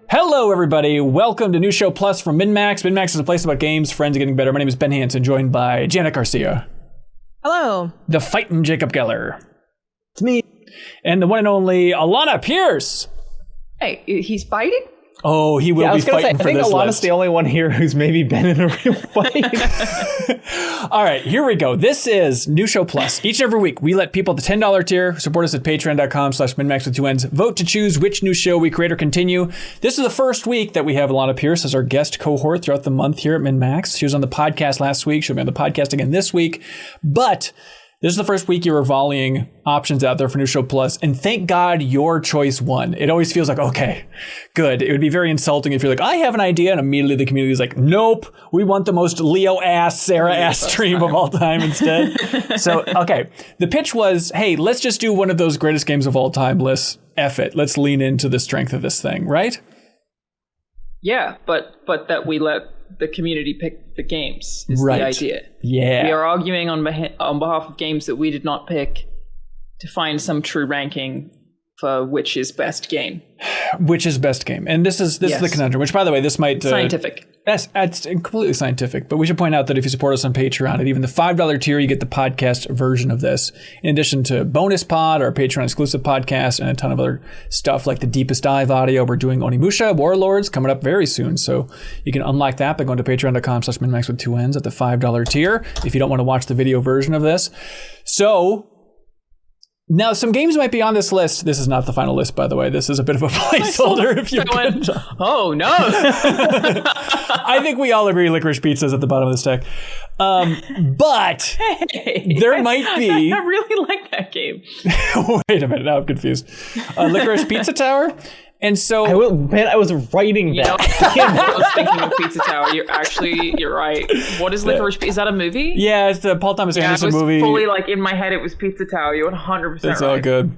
Hello, everybody. Welcome to New Show Plus from MinnMax. MinnMax is a place about games, friends, and getting better. My name is Ben Hansen, joined by Janet Garcia. Hello. The fightin' Jacob Geller. It's me. And the one and only Alana Pierce. Hey, he's fighting? Oh, he will be fighting for this list. I think Alana's the only one here who's maybe been in a real fight. All right, here we go. This is New Show Plus. Each and every week, we let people at the $10 tier who support us at patreon.com/MinnMax with 2 N's vote to choose which new show we create or continue. This is the first week that we have Alana Pierce as our guest cohort throughout the month here at MinnMax. She was on the podcast last week. She'll be on the podcast again this week. But this is the first week you're volleying options out there for New Show Plus, and thank God your choice won. It always feels like, okay, good. It would be very insulting if you're like, I have an idea, and immediately the community is like, nope, we want the most Leo-ass, Sarah-ass stream of all time instead. So, okay, the pitch was, hey, let's just do one of those greatest games of all time lists. F it. Let's lean into the strength of this thing, right? Yeah, but that we let the community pick the games is right. The idea. Yeah. We are arguing on behalf of games that we did not pick to find some true ranking for which is best game. Which is best game. And this is the conundrum, which, by the way, this might... scientific. Yes, it's completely scientific. But we should point out that if you support us on Patreon, at even the $5 tier, you get the podcast version of this, in addition to Bonus Pod, our Patreon-exclusive podcast, and a ton of other stuff like the Deepest Dive audio. We're doing Onimusha Warlords coming up very soon. So you can unlock that by going to patreon.com/MinnMax with 2 N's at the $5 tier if you don't want to watch the video version of this. So... now, some games might be on this list. This is not the final list, by the way. This is a bit of a placeholder. If you could. Oh, no. I think we all agree Licorice Pizza is at the bottom of the stack. But there might be... I really like that game. Wait a minute. Now I'm confused. Licorice Pizza Tower? And so... I was writing that. I was thinking of Pizza Tower. You're right. What is Licorice Pizza? Is that a movie? Yeah, it's the Paul Thomas Anderson movie. Fully like in my head, it was Pizza Tower. You're 100% right. It's all good.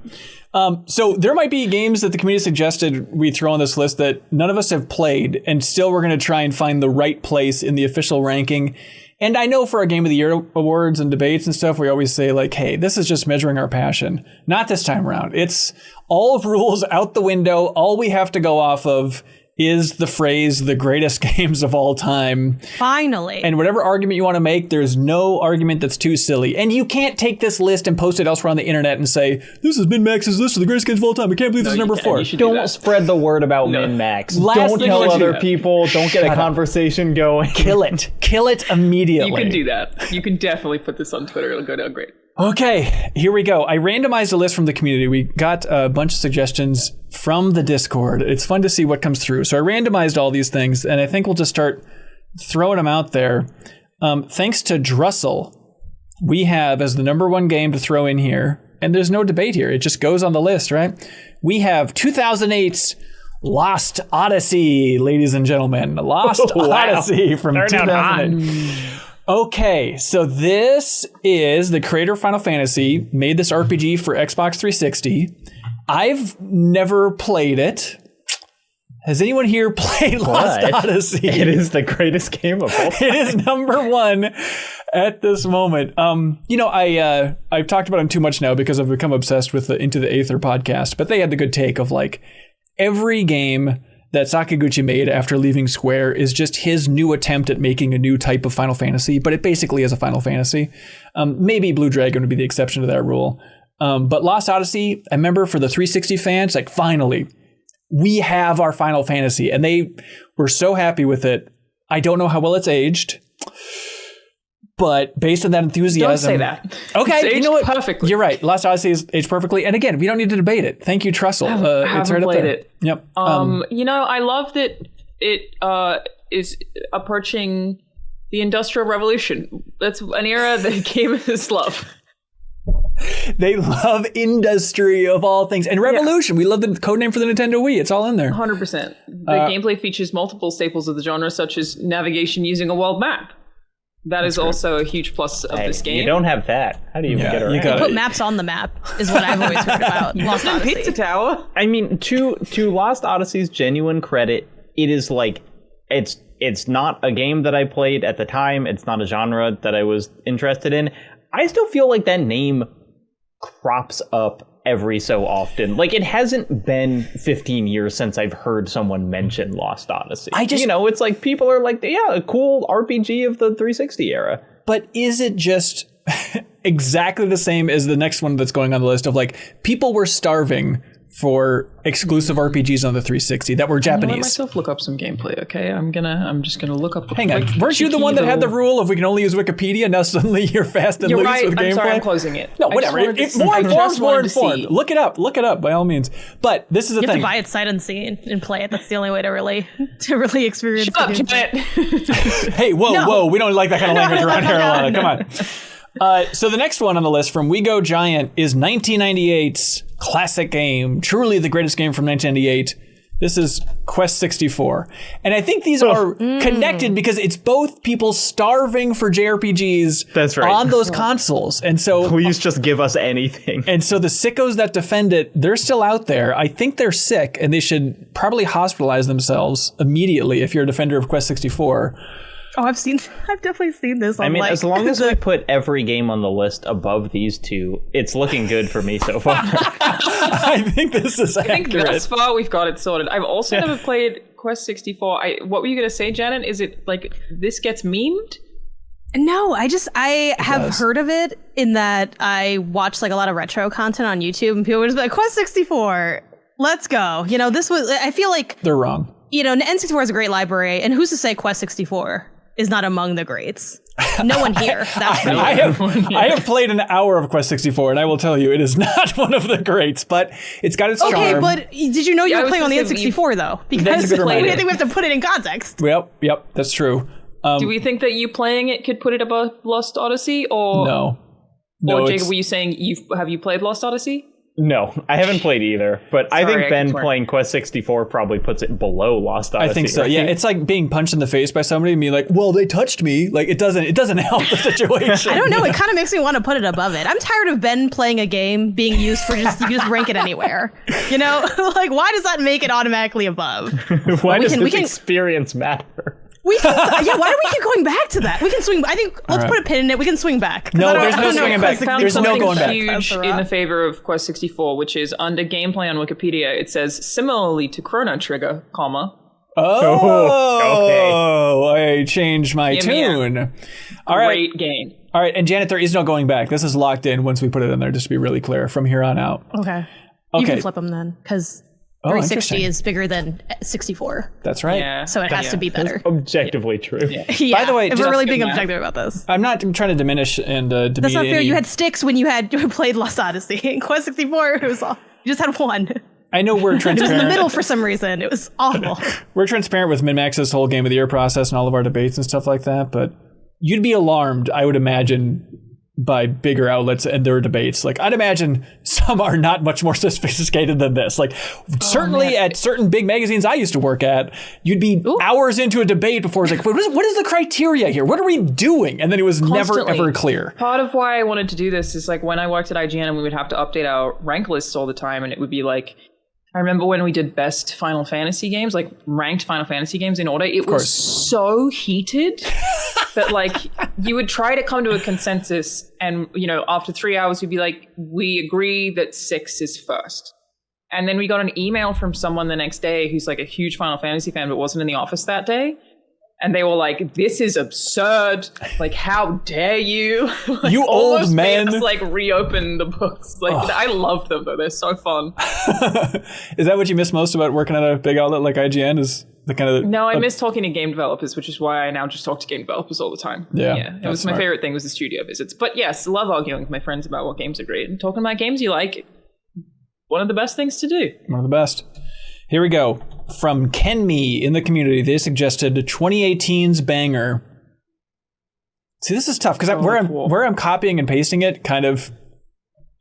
So there might be games that the community suggested we throw on this list that none of us have played, and still we're going to try and find the right place in the official ranking. And I know for our Game of the Year awards and debates and stuff, we always say like, hey, this is just measuring our passion. Not this time around. It's all rules out the window. All we have to go off of is the phrase, the greatest games of all time. Finally. And whatever argument you want to make, there's no argument that's too silly. And you can't take this list and post it elsewhere on the internet and say, this is MinnMax's list of the greatest games of all time. I can't believe this is number 4. Don't spread the word about MinnMax. Don't tell other people. Don't get a conversation going. Kill it. Kill it immediately. You can do that. You can definitely put this on Twitter. It'll go down great. Okay, here we go. I randomized a list from the community. We got a bunch of suggestions from the Discord. It's fun to see what comes through. So I randomized all these things, and I think we'll just start throwing them out there. Thanks to Drussel, we have as the number 1 game to throw in here, and there's no debate here. It just goes on the list, right? We have 2008's Lost Odyssey, ladies and gentlemen. Lost Odyssey from 2008. Okay, so this is the creator of Final Fantasy, made this RPG for Xbox 360. I've never played it. Has anyone here played Lost Odyssey? It is the greatest game of all time. It is number 1 at this moment. I've talked about him too much now because I've become obsessed with the Into the Aether podcast, but they had the good take of like every game that Sakaguchi made after leaving Square is just his new attempt at making a new type of Final Fantasy, but it basically is a Final Fantasy. Maybe Blue Dragon would be the exception to that rule. But Lost Odyssey, I remember for the 360 fans, like finally, we have our Final Fantasy, and they were so happy with it. I don't know how well it's aged, but based on that enthusiasm... Don't say that. Okay, it's you know what? Perfectly. You're right. Lost Odyssey is aged perfectly. And again, we don't need to debate it. Thank you, Trussell. It's right up there. It. Yep. I love that it is approaching the Industrial Revolution. That's an era that gamers love. They love industry of all things. And Revolution. Yeah. We love the codename for the Nintendo Wii. It's all in there. 100%. The gameplay features multiple staples of the genre, such as navigation using a world map. That is also a huge plus of this game. You don't have that. How do you get around? You put maps on the map is what I've always heard about Lost Odyssey. Pizza Tower. I mean, to Lost Odyssey's genuine credit, it is like it's not a game that I played at the time. It's not a genre that I was interested in. I still feel like that name crops up every so often. Like, it hasn't been 15 years since I've heard someone mention Lost Odyssey. It's like people are like, yeah, a cool RPG of the 360 era. But is it just exactly the same as the next one that's going on the list of like people were starving for exclusive RPGs on the 360 that were Japanese? Let myself look up some gameplay, okay? I'm just gonna look up. Hang on, weren't you the one that had the rule of we can only use Wikipedia? Now suddenly you're fast and loose with gameplay. I'm sorry, I'm closing it. No, whatever. More informed. Look it up by all means. But this is the thing. You have to buy it sight unseen and play it. That's the only way to really experience. Shut up, Hey, whoa! We don't like that kind of language around here, Alana. Come on. So the next one on the list from We Go Giant is 1998's classic game, truly the greatest game from 1998. This is Quest 64. And I think these are connected because it's both people starving for JRPGs on those consoles. And so please just give us anything. And so the sickos that defend it, they're still out there. I think they're sick and they should probably hospitalize themselves immediately if you're a defender of Quest 64. Oh, I've definitely seen this. I mean, as long as we put every game on the list above these two, it's looking good for me so far. I think this is accurate. I think thus far we've got it sorted. I've also never played Quest 64. What were you going to say, Janet? Is it like this gets memed? No, I have heard of it in that I watch like a lot of retro content on YouTube and people were just like, Quest 64, let's go. I feel like they're wrong. N64 is a great library, and who's to say Quest 64 is not among the greats? No one here. That's I have played an hour of Quest 64, and I will tell you, it is not one of the greats, but it's got its charm. Okay, but did you know you were playing on the N64, though? Because I think we have to put it in context. Yep, that's true. Do we think that you playing it could put it above Lost Odyssey? Or no, or Jacob, were you saying have you played Lost Odyssey? No, I haven't played either, but I think Ben playing Quest 64 probably puts it below Lost Odyssey. I think so. Yeah, it's like being punched in the face by somebody and being like, "Well, they touched me." Like it doesn't help the situation. I don't know. It kind of makes me want to put it above it. I'm tired of Ben playing a game being used for you just rank it anywhere. Like why does that make it automatically above? Why does this experience matter? Why do we keep going back to that? We can swing. I think let's put a pin in it. We can swing back. No, there's no swinging back. There's no going back. Huge in the favor of Quest 64, which is under gameplay on Wikipedia. It says similarly to Chrono Trigger, comma. Oh, okay. I changed my tune. All right, great game. All right, and Janet, there is no going back. This is locked in once we put it in there. Just to be really clear, from here on out. Okay. You can flip them then, because 360 is bigger than 64. That's right. Yeah. So it has to be better. That's objectively true. Yeah. By the way, if we're really being objective about this. I'm not trying to diminish and demean. That's not fair. You had sticks when you played Lost Odyssey. In Quest 64, it was all, you just had one. I know we're transparent. It was in the middle for some reason. It was awful. We're transparent with MinnMax's whole Game of the Year process and all of our debates and stuff like that, but you'd be alarmed, I would imagine, by bigger outlets and their debates. Like, I'd imagine some are not much more sophisticated than this. Like, certainly at certain big magazines I used to work at, you'd be hours into a debate before it's like, what is the criteria here? What are we doing? And then it was never, ever clear. Part of why I wanted to do this is like when I worked at IGN and we would have to update our rank lists all the time, and it would be like, I remember when we did best Final Fantasy games, like ranked Final Fantasy games in order, it was so heated that like you would try to come to a consensus, and after 3 hours we'd be like, we agree that 6 is first. And then we got an email from someone the next day who's like a huge Final Fantasy fan but wasn't in the office that day. And they were like, this is absurd. Like, how dare you? Like, you old man. Made us, like, reopen the books. Like, I love them, though. They're so fun. Is that what you miss most about working at a big outlet like IGN? Is the kind of... No, I miss talking to game developers, which is why I now just talk to game developers all the time. Yeah. It was my favorite thing was the studio visits. But yes, love arguing with my friends about what games are great. And talking about games you like, one of the best things to do. One of the best. Here we go. From Kenme in the community, they suggested 2018's banger. See, this is tough because where I'm copying and pasting it, kind of,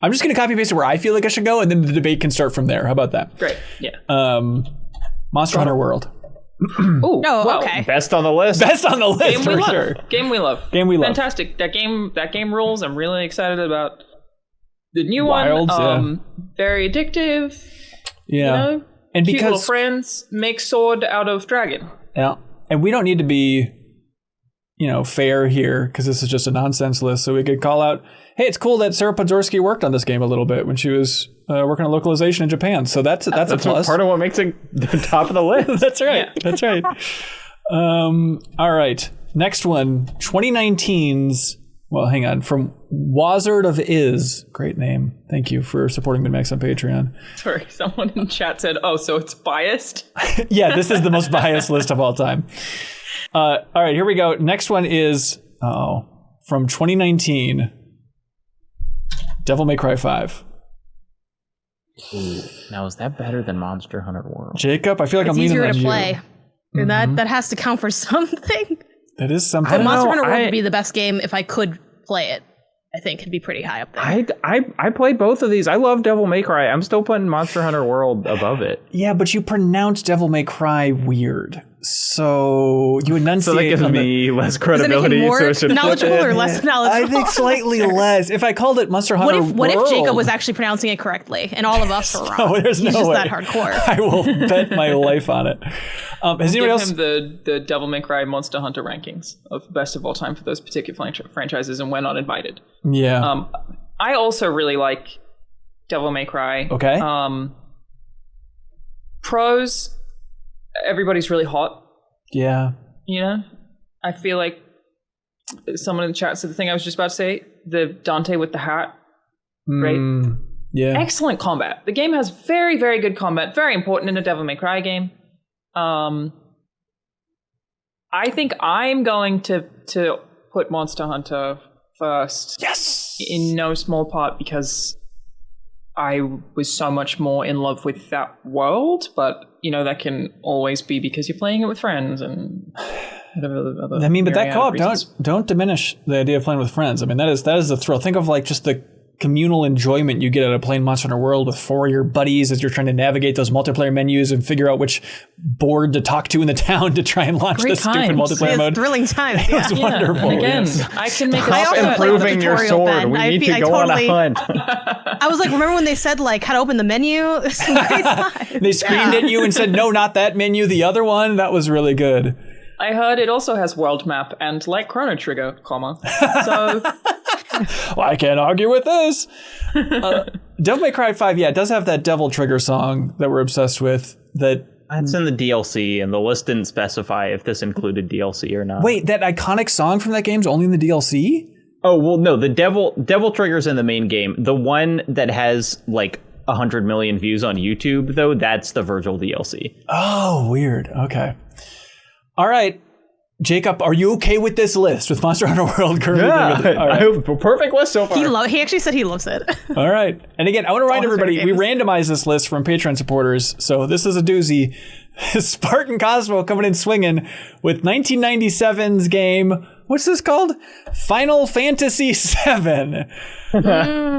I'm just going to copy and paste it where I feel like I should go, and then the debate can start from there. How about that? Great. Yeah. Monster Hunter World. Okay. Best on the list. Best on the list for sure. Game we love. Fantastic. That game rules. I'm really excited about the new Wilds, one. Very addictive. Yeah. And cute because little friends make sword out of dragon. Yeah. And we don't need to be fair here because this is just a nonsense list. So we could call out, hey, it's cool that Sarah Podzorski worked on this game a little bit when she was working on localization in Japan. So that's a plus. Part of what makes it the top of the list. That's right. That's right. All right. Next one, 2019's. Well, hang on. From Wazard of Is. Great name. Thank you for supporting MinnMax on Patreon. Sorry, someone in chat said, oh, so it's biased? Yeah, this is the most biased list of all time. All right, here we go. Next one is from 2019, Devil May Cry 5. Ooh, now, is that better than Monster Hunter World? Jacob, I feel like I'm leaning on you. It's easier to play. And that has to count for something. That is something. But Monster Hunter World would be the best game if I could play it. I think it'd be pretty high up there. I played both of these. I love Devil May Cry. I'm still putting Monster Hunter World above it. Yeah, but you pronounce Devil May Cry weird. So you enunciate. So that gives me less credibility. More so it should knowledgeable or less knowledgeable? I think slightly less. If I called it Monster Hunter World. What if Jacob was actually pronouncing it correctly and all of us were wrong? No, there's He's no just way. that hardcore. I will bet my life on it. Has anyone else? Give him the Devil May Cry Monster Hunter rankings of best of all time for those particular franchises, and we're not invited. Yeah. I also really like Devil May Cry. Okay. Pros, everybody's really hot. Yeah. I feel like someone in the chat said the thing I was just about to say, the Dante with the hat, right? Yeah. Excellent combat. The game has very, very good combat. Very important in a Devil May Cry game. I think I'm going to put Monster Hunter first. Yes. In no small part because I was so much more in love with that world, but that can always be because you're playing it with friends and whatever other. I mean, but that co-op reasons. don't diminish the idea of playing with friends. I mean, that is the thrill. Think of like just the communal enjoyment you get out of playing Monster Hunter World with 4 of your buddies as you're trying to navigate those multiplayer menus and figure out which board to talk to in the town to try and launch this stupid multiplayer mode. Thrilling times. It was wonderful. And again, yes. I can make Stop improving your sword. We need to go on a hunt. I was like, remember when they said like how to open the menu? They screamed at you and said, no, not that menu, the other one. That was really good. I heard it also has world map and like Chrono Trigger, so well, I can't argue with this. Devil May Cry 5, yeah, it does have that Devil Trigger song that we're obsessed with. That's in the DLC, and the list didn't specify if this included DLC or not. Wait, that iconic song from that game's only in the DLC? Oh, well, no, the Devil Trigger's in the main game. The one that has like 100 million views on YouTube, though, that's the Virgil DLC. Oh, weird. Okay. All right. Jacob, are you okay with this list with Monster Hunter World currently? Yeah, all right. Perfect list so far. He actually said he loves it. All right. And again, I want to remind everybody, we randomized this list from Patreon supporters, so this is a doozy. Spartan Cosmo coming in swinging with 1997's game, what's this called? Final Fantasy VII.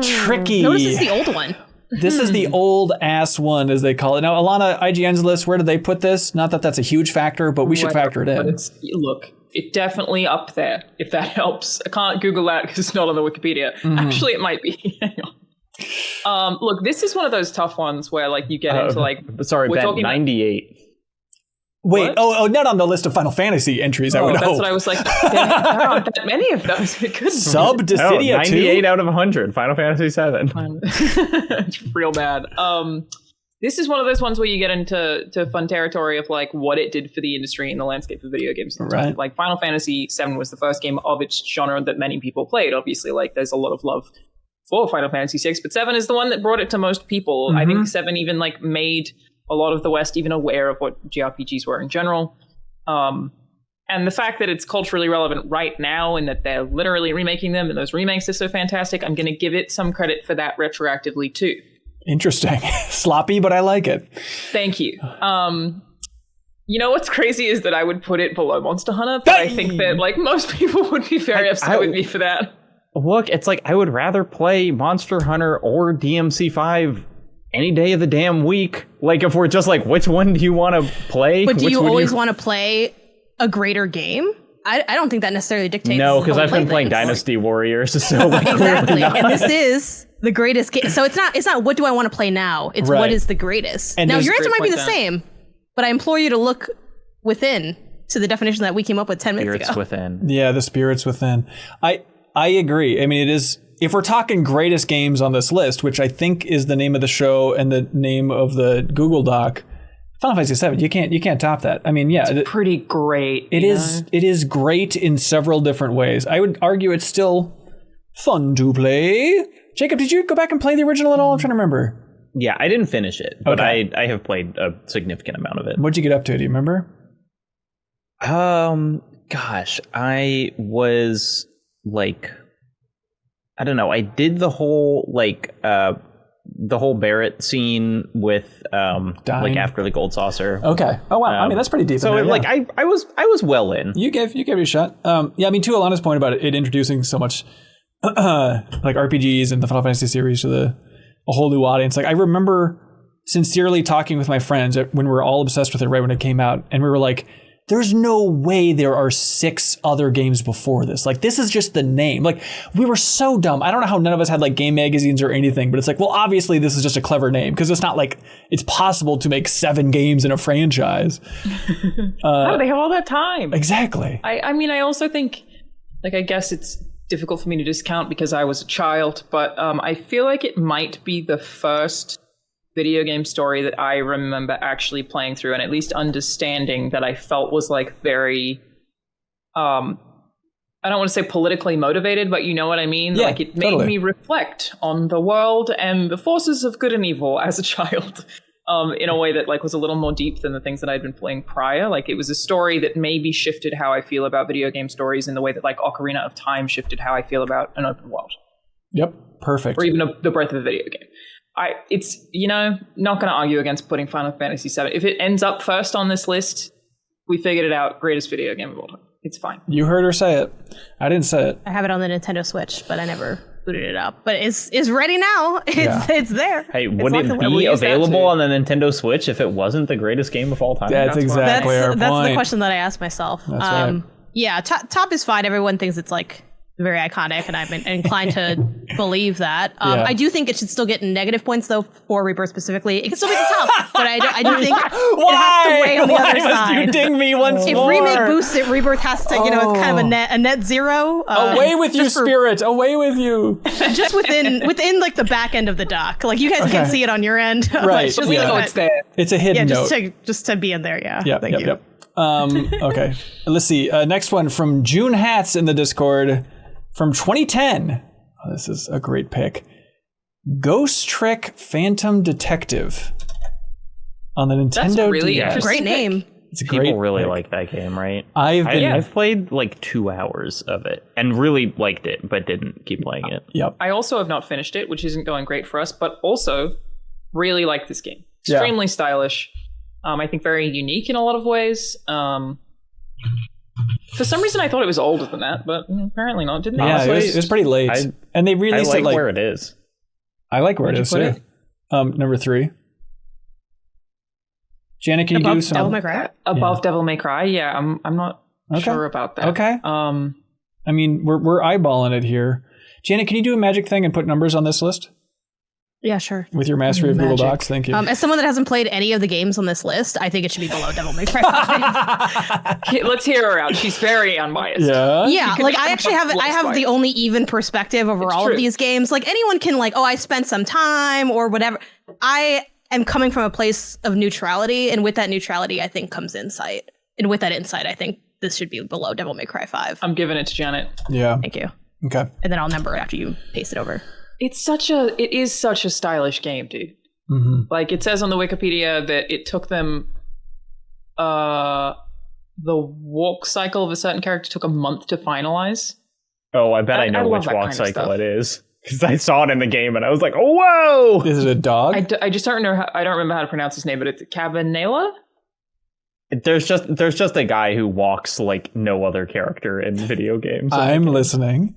Tricky. No, this is the old one. This is the old ass one, as they call it. Now, Alana, IGN's list, where did they put this? Not that that's a huge factor, but we should factor it in. But look, it's definitely up there, if that helps. I can't Google that because it's not on the Wikipedia. Actually, it might be. Hang on. Look, this is one of those tough ones where like you get into like... Sorry, Ben, 98. Wait, not on the list of Final Fantasy entries, I would hope. That's what I was like, there aren't that many of those. It could Sub Dissidia 98 2? out of 100, Final Fantasy 7. It's real bad. This is one of those ones where you get into fun territory of like what it did for the industry and the landscape of video games. Right. Like Final Fantasy 7 was the first game of its genre that many people played. Obviously, like there's a lot of love for Final Fantasy 6, but 7 is the one that brought it to most people. I think 7 even like made a lot of the West even aware of what JRPGs were in general. And the fact that it's culturally relevant right now and that they're literally remaking them and those remakes are so fantastic, I'm going to give it some credit for that retroactively too. Interesting. Sloppy, but I like it. Thank you. You know what's crazy is that I would put it below Monster Hunter, but I think that like most people would be very upset with me for that. Look, it's like I would rather play Monster Hunter or DMC5 any day of the damn week. Like if we're just like, which one do you want to play? But do you always want to play a greater game? I don't think that necessarily dictates. No, because I've been playing Dynasty Warriors, so like exactly. And this is the greatest game. So it's not what do I want to play now? It's what is the greatest. And now your answer might be the same, but I implore you to look within to the definition that we came up with 10 minutes Spirits ago. Within. Yeah, the spirits within. I agree. I mean, it is. If we're talking greatest games on this list, which I think is the name of the show and the name of the Google Doc, Final Fantasy VII, you can't top that. I mean, yeah, it's pretty great. It is great in several different ways. I would argue it's still fun to play. Jacob, did you go back and play the original at all? I'm trying to remember. Yeah, I didn't finish it, but Okay. I have played a significant amount of it. What'd you get up to? Do you remember? Gosh, I was like, I don't know. I did the whole Barrett scene with like after the gold saucer. Okay. Oh wow. I mean, that's pretty deep. So in there, like yeah. I was well in. You gave it a shot. Yeah, I mean, to Alana's point about it introducing so much like RPGs and the Final Fantasy series to a whole new audience. Like I remember sincerely talking with my friends when we were all obsessed with it right when it came out, and we were like, there's no way there are 6 other games before this. Like, this is just the name. Like, we were so dumb. I don't know how none of us had like game magazines or anything, but it's like, well, obviously this is just a clever name because it's not like it's possible to make 7 games in a franchise. How do they have all that time? Exactly. I mean, I also think, like, I guess it's difficult for me to discount because I was a child, but I feel like it might be the first video game story that I remember actually playing through and at least understanding that I felt was like very, I don't want to say politically motivated, but you know what I mean? Yeah, like it made totally. me reflect on the world and the forces of good and evil as a child. In a way that like was a little more deep than the things that I'd been playing prior. Like it was a story that maybe shifted how I feel about video game stories in the way that like Ocarina of Time shifted how I feel about an open world. Yep. Perfect. Or even the breadth of a video game. It's, not going to argue against putting Final Fantasy VII. If it ends up first on this list, we figured it out. Greatest video game of all time. It's fine. You heard her say it. I didn't say it. I have it on the Nintendo Switch, but I never booted it up. But it's ready now. It's there. Hey, It's would locked it away. be We use that available too. on the Nintendo Switch if it wasn't the greatest game of all time? That's exactly our That's point. the question that I asked myself. That's right. Yeah, top is fine. Everyone thinks it's like very iconic, and I'm inclined to believe that. Yeah. I do think it should still get negative points, though, for Rebirth specifically. It can still be the top, but I do think it has to weigh on the other must side. you ding me once If more? Remake boosts it, Rebirth has to, it's kind of a net zero. Away with you, just for- Spirit. Away with you. Just within like the back end of the dock. Like you guys can't see it on your end. but Right, it's just yeah. like Oh, that. It's there. It's a hidden note. just to be in there. Yeah. Yep, Thank you. Yep. Okay. Let's see. Next one from June Hats in the Discord from 2010. Oh, this is a great pick. Ghost Trick Phantom Detective on the Nintendo That's really DS. interesting. Great name. It's a great People really pick. like that game, right? I've played like 2 hours of it and really liked it, but didn't keep playing it. Yep. I also have not finished it, which isn't going great for us, but also really like this game. Yeah. Extremely stylish. I think very unique in a lot of ways. For some reason, I thought it was older than that, but apparently not. Didn't Yeah, it? it was pretty late. And they I released like it like where it is. I like where it Where'd is you too. put Number 3. Janet, can you do Above some? Devil May Cry. Above Devil May Cry. Yeah, I'm not sure about that. Okay. I mean, we're eyeballing it here. Janet, can you do a magic thing and put numbers on this list Yeah, sure. with your mastery of Google Magic. Docs? Thank you. As someone that hasn't played any of the games on this list, I think it should be below Devil May Cry 5. Okay, let's hear her out. She's very unbiased. yeah. Yeah, like I actually have What's I have the biased? only even perspective over It's all true. of these games. Like anyone can like, oh, I spent some time or whatever. I am coming from a place of neutrality, and with that neutrality, I think comes insight. And with that insight, I think this should be below Devil May Cry 5. I'm giving it to Janet. Yeah. Thank you. Okay. And then I'll number it after you paste it over. It is such a stylish game, dude. Mm-hmm. Like it says on the Wikipedia that it took them the walk cycle of a certain character took a month to finalize. Oh, I bet I I know love which that walk kind of cycle stuff. it is. Because I saw it in the game and I was like, oh, whoa! Is it a dog? I just don't know. I don't remember how to pronounce his name, but it's Cabanela. There's just a guy who walks like no other character in video games. I'm listening.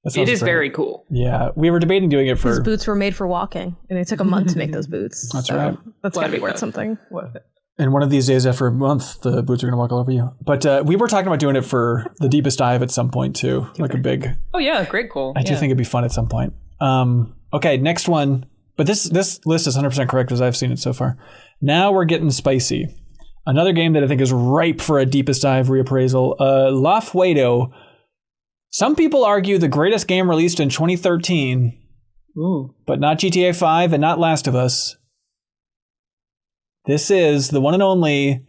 That It sounds is great. very cool. Yeah, we were debating doing it These for. boots were made for walking, and it took a month to make those boots. That's so right. That's gotta be worth something. And one of these days, after a month, the boots are going to walk all over you. But we were talking about doing it for the deepest dive at some point too, like a big. Oh yeah, great call. I do think it'd be fun at some point. Okay, next one. But this list is 100% correct as I've seen it so far. Now we're getting spicy. Another game that I think is ripe for a deepest dive reappraisal. La Fuedo. Some people argue the greatest game released in 2013. Ooh. But not GTA 5 and not Last of Us. This is the one and only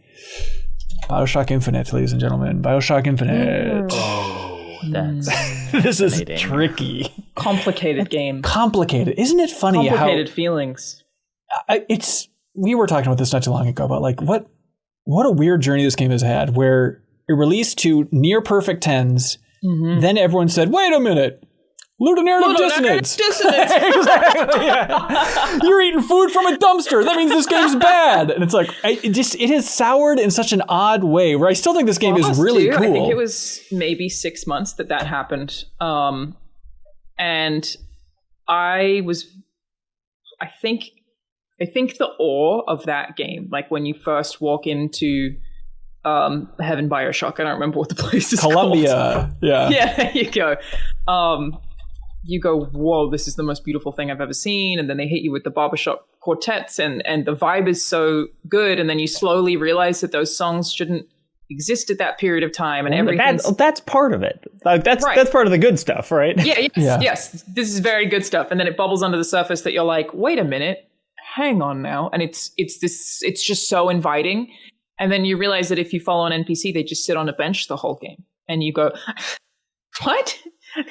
BioShock Infinite, ladies and gentlemen. BioShock Infinite. Oh, that's this is tricky. Complicated game. Complicated. Isn't it funny Complicated feelings. We were talking about this not too long ago, about like what a weird journey this game has had, where it released to near perfect 10s. Mm-hmm. Then everyone said, wait a minute. Ludonarrative dissonance. Exactly, yeah. You're eating food from a dumpster. That means this game's bad. And it's like, it has soured in such an odd way, where I still think this game is really cool. I think it was maybe 6 months that happened. And I think the awe of that game, like when you first walk into Heaven BioShock, I don't remember what the place is Columbia. called. Yeah. Yeah, there you go. You go, whoa, this is the most beautiful thing I've ever seen. And then they hit you with the barbershop quartets and the vibe is so good. And then you slowly realize that those songs shouldn't exist at that period of time. And that's part of it. Like that's part of the good stuff, right? Yes. This is very good stuff. And then it bubbles under the surface that you're like, wait a minute, hang on now. And it's just so inviting. And then you realize that if you follow an NPC, they just sit on a bench the whole game. And you go, what?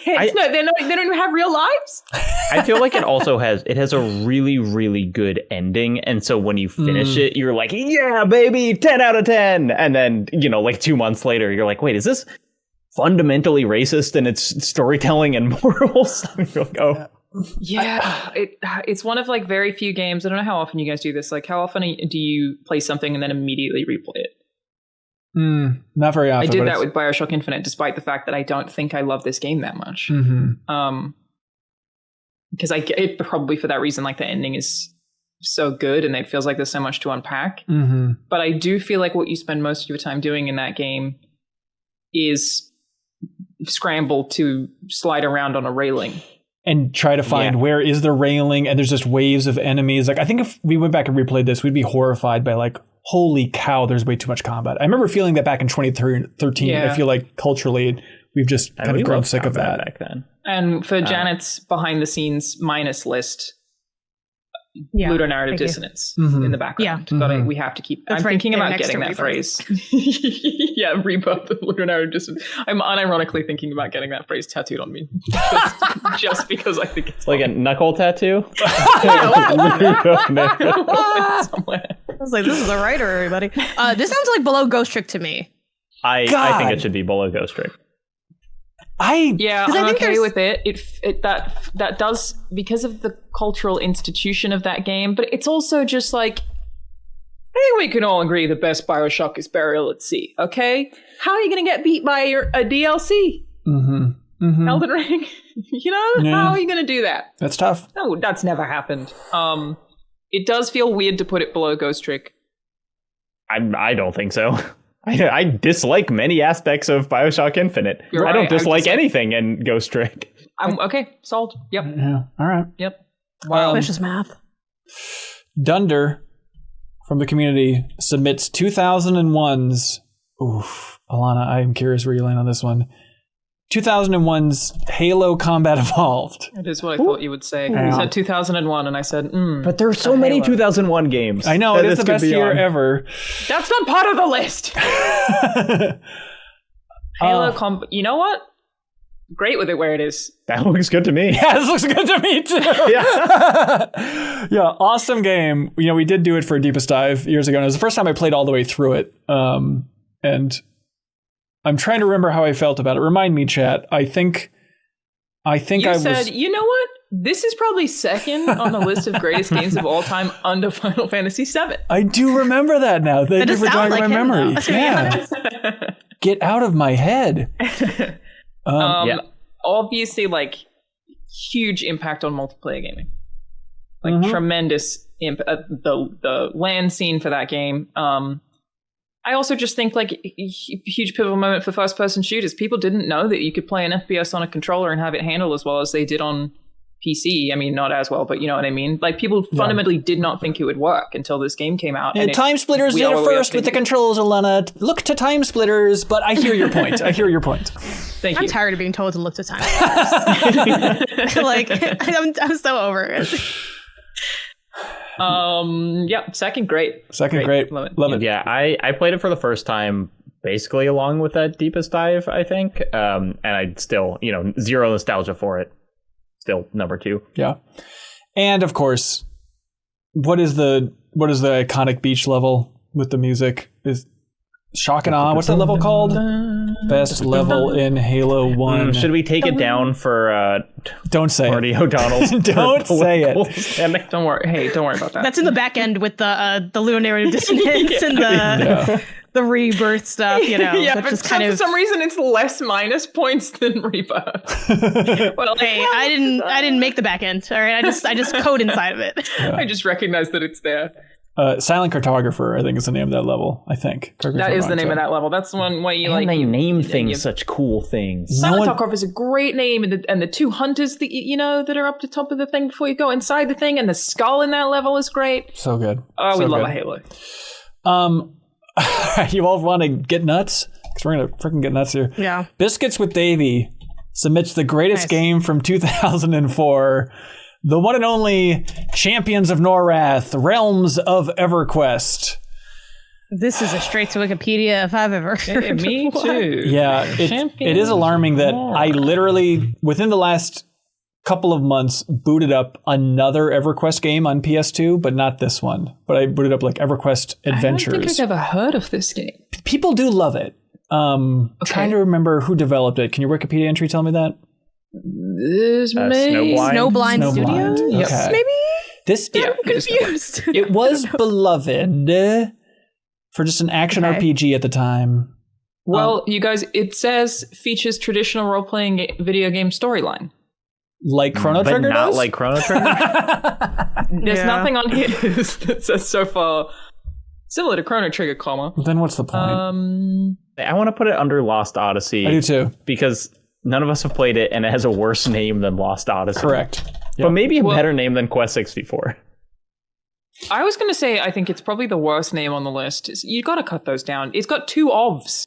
They don't even have real lives. I feel like it has a really, really good ending. And so when you finish it, you're like, yeah, baby, 10 out of 10. And then, like 2 months later, you're like, wait, is this fundamentally racist in its storytelling and morals? You're like, oh. Yeah, it's one of like very few games. I don't know how often you guys do this. Like, how often do you play something and then immediately replay it? Not very often. I did that with BioShock Infinite, despite the fact that I don't think I love this game that much. Mm-hmm. Because probably for that reason, like the ending is so good and it feels like there's so much to unpack. Mm-hmm. But I do feel like what you spend most of your time doing in that game is scramble to slide around on a railing. And try to find where is the railing, and there's just waves of enemies. Like, I think if we went back and replayed this, we'd be horrified by like, holy cow, there's way too much combat. I remember feeling that back in 2013. Yeah. I feel like culturally we've just kind of grown sick of that back then. And for Janet's behind the scenes minus list, ludonarrative dissonance in the background. Yeah. We have to keep. That's I'm right thinking there about next getting to that Rebirth. phrase. Yeah, Rebirth, the ludonarrative dissonance. I'm unironically thinking about getting that phrase tattooed on me, just because I think it's like a knuckle tattoo. I was like, this is a writer, everybody. This sounds like Below Ghost Trick to me. I think it should be Below Ghost Trick. I'm think okay with it. That does, because of the cultural institution of that game, but it's also just like, I think we can all agree the best BioShock is Burial at Sea. Okay, how are you going to get beat by a DLC? Elden Ring. How are you going to do that? That's tough. No, that's never happened. It does feel weird to put it below Ghost Trick. I don't think so. I dislike many aspects of BioShock Infinite. You're I don't right. dislike anything in Ghost Trick. I'm okay. Sold. Yep. Yeah. All right. Yep. Wow. Vicious math. Dunder from the community submits 2001's. Oof, Alana, I am curious where you land on this one. 2001's Halo Combat Evolved. That is what I thought you would say. You said 2001, and I said, But there are so many Halo. 2001 games. I know, it is the best year ever. That's not part of the list. Halo Combat. You know what? Great with it where it is. That looks good to me. Yeah, this looks good to me too. Yeah, awesome game. We did do it for Deepest Dive years ago, and it was the first time I played all the way through it. And I'm trying to remember how I felt about it. Remind me, chat. I think I said, you know what? This is probably second on the list of greatest games of all time under Final Fantasy VII. I do remember that now. Thank you for jogging my memory. Yeah. Get out of my head. Obviously, like, huge impact on multiplayer gaming. Like, tremendous impact. The LAN scene for that game. I also just think, like, a huge pivotal moment for first-person shooters. People didn't know that you could play an FPS on a controller and have it handle as well as they did on PC. I mean, not as well, but you know what I mean? Like, people fundamentally did not think it would work until this game came out. And Time Splitters did it first with the controls, Alana. Look to Time Splitters, but I hear your point. Thank you. I'm tired of being told to look to Time Splitters. Like, I'm so over it. Second, great. Love it. Yeah, I played it for the first time basically along with that Deepest Dive, I think. And I'd still, zero nostalgia for it. Still number 2. Yeah. And of course, what is the iconic beach level with the music? Is Shock and Awe. What's that level called? Best level in Halo 1. Should we take it down for don't say Marty O'Donnell's don't say it. Don't worry. Hey, don't worry about that. That's in the back end with the lunar dissonance and the rebirth stuff, Yeah, but just for some reason it's less minus points than rebirth. Well, hey, I didn't make the back end. All right, I just code inside of it. Yeah. I just recognize that it's there. Silent Cartographer, I think, is the name of that level. I think that is the name of that level. That's the one where you and they name things such cool things. Silent Cartographer is a great name, and the 2 hunters that are up the top of the thing before you go inside the thing, and the skull in that level is great. So good. Oh, we love a Halo. You all want to get nuts? Because we're gonna freaking get nuts here. Yeah. Biscuits with Davey submits the greatest game from 2004. The one and only Champions of Norrath, Realms of EverQuest. This is a straight to Wikipedia if I've ever heard. Me too. Yeah, it is alarming that I literally, within the last couple of months, booted up another EverQuest game on PS2, but not this one. But I booted up like EverQuest Adventures. I don't think I've ever heard of this game. People do love it. Trying to remember who developed it. Can your Wikipedia entry tell me that? Snowblind Studios? Okay. Maybe? I'm confused. It was beloved for just an action RPG at the time. Well, you guys, it says features traditional role-playing video game storyline. Like Chrono Trigger not does? like Chrono Trigger? There's nothing on here that says so far similar to Chrono Trigger, Then what's the point? I want to put it under Lost Odyssey. I do too. Because none of us have played it, and it has a worse name than Lost Odyssey. Correct. But maybe a better name than Quest 64. I was going to say, I think it's probably the worst name on the list. You got to cut those down. It's got 2 ofs.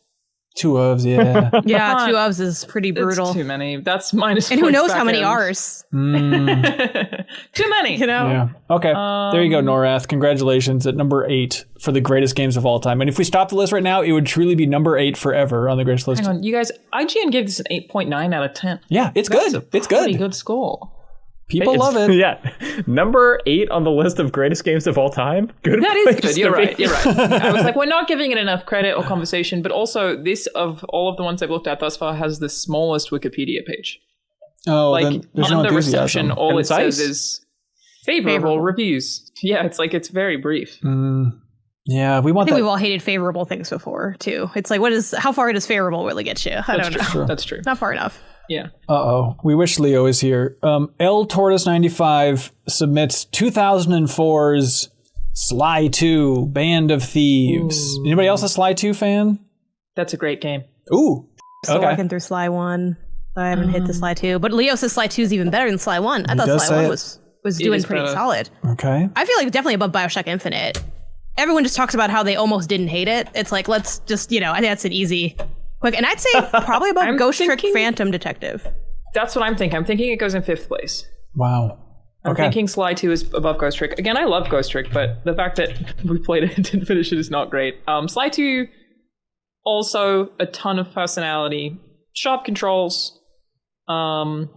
2 ofs, yeah. Yeah, 2 ofs is pretty brutal. That's too many. That's minus. And who knows how many R's? Too many. Yeah. Okay. There you go, Norrath. Congratulations at number 8 for the greatest games of all time. And if we stop the list right now, it would truly be number 8 forever on the greatest list. Hang on, you guys. IGN gave this an 8.9 out of 10. Yeah, it's good. It's good. Pretty good score. People love it. Yeah. Number 8 on the list of greatest games of all time. Good. That is good. You're right. I was like, we're not giving it enough credit or conversation, but also this, of all of the ones I've looked at thus far, has the smallest Wikipedia page. Oh, like, then there's on no the enthusiasm. reception, all it says is favorable reviews. Yeah, it's like, it's very brief. Yeah, we want I think that. we've all hated favorable things before, too. It's like, how far does favorable really get you? I don't know. That's true. Not far enough. Yeah. Uh-oh. We wish Leo is here. L Tortoise 95 submits 2004's Sly 2, Band of Thieves. Ooh. Anybody else a Sly 2 fan? That's a great game. Ooh. Still working through Sly 1. I haven't hit the Sly 2. But Leo says Sly 2 is even better than Sly 1. I thought Sly 1 was doing pretty solid. Okay. I feel like definitely above Bioshock Infinite. Everyone just talks about how they almost didn't hate it. It's like, let's just, I think that's an easy... quick. And I'd say probably above Ghost Trick Phantom Detective. That's what I'm thinking. I'm thinking it goes in 5th place. Wow. I'm thinking Sly 2 is above Ghost Trick. Again, I love Ghost Trick, but the fact that we played it and didn't finish it is not great. Sly 2, also a ton of personality. Sharp controls. Like,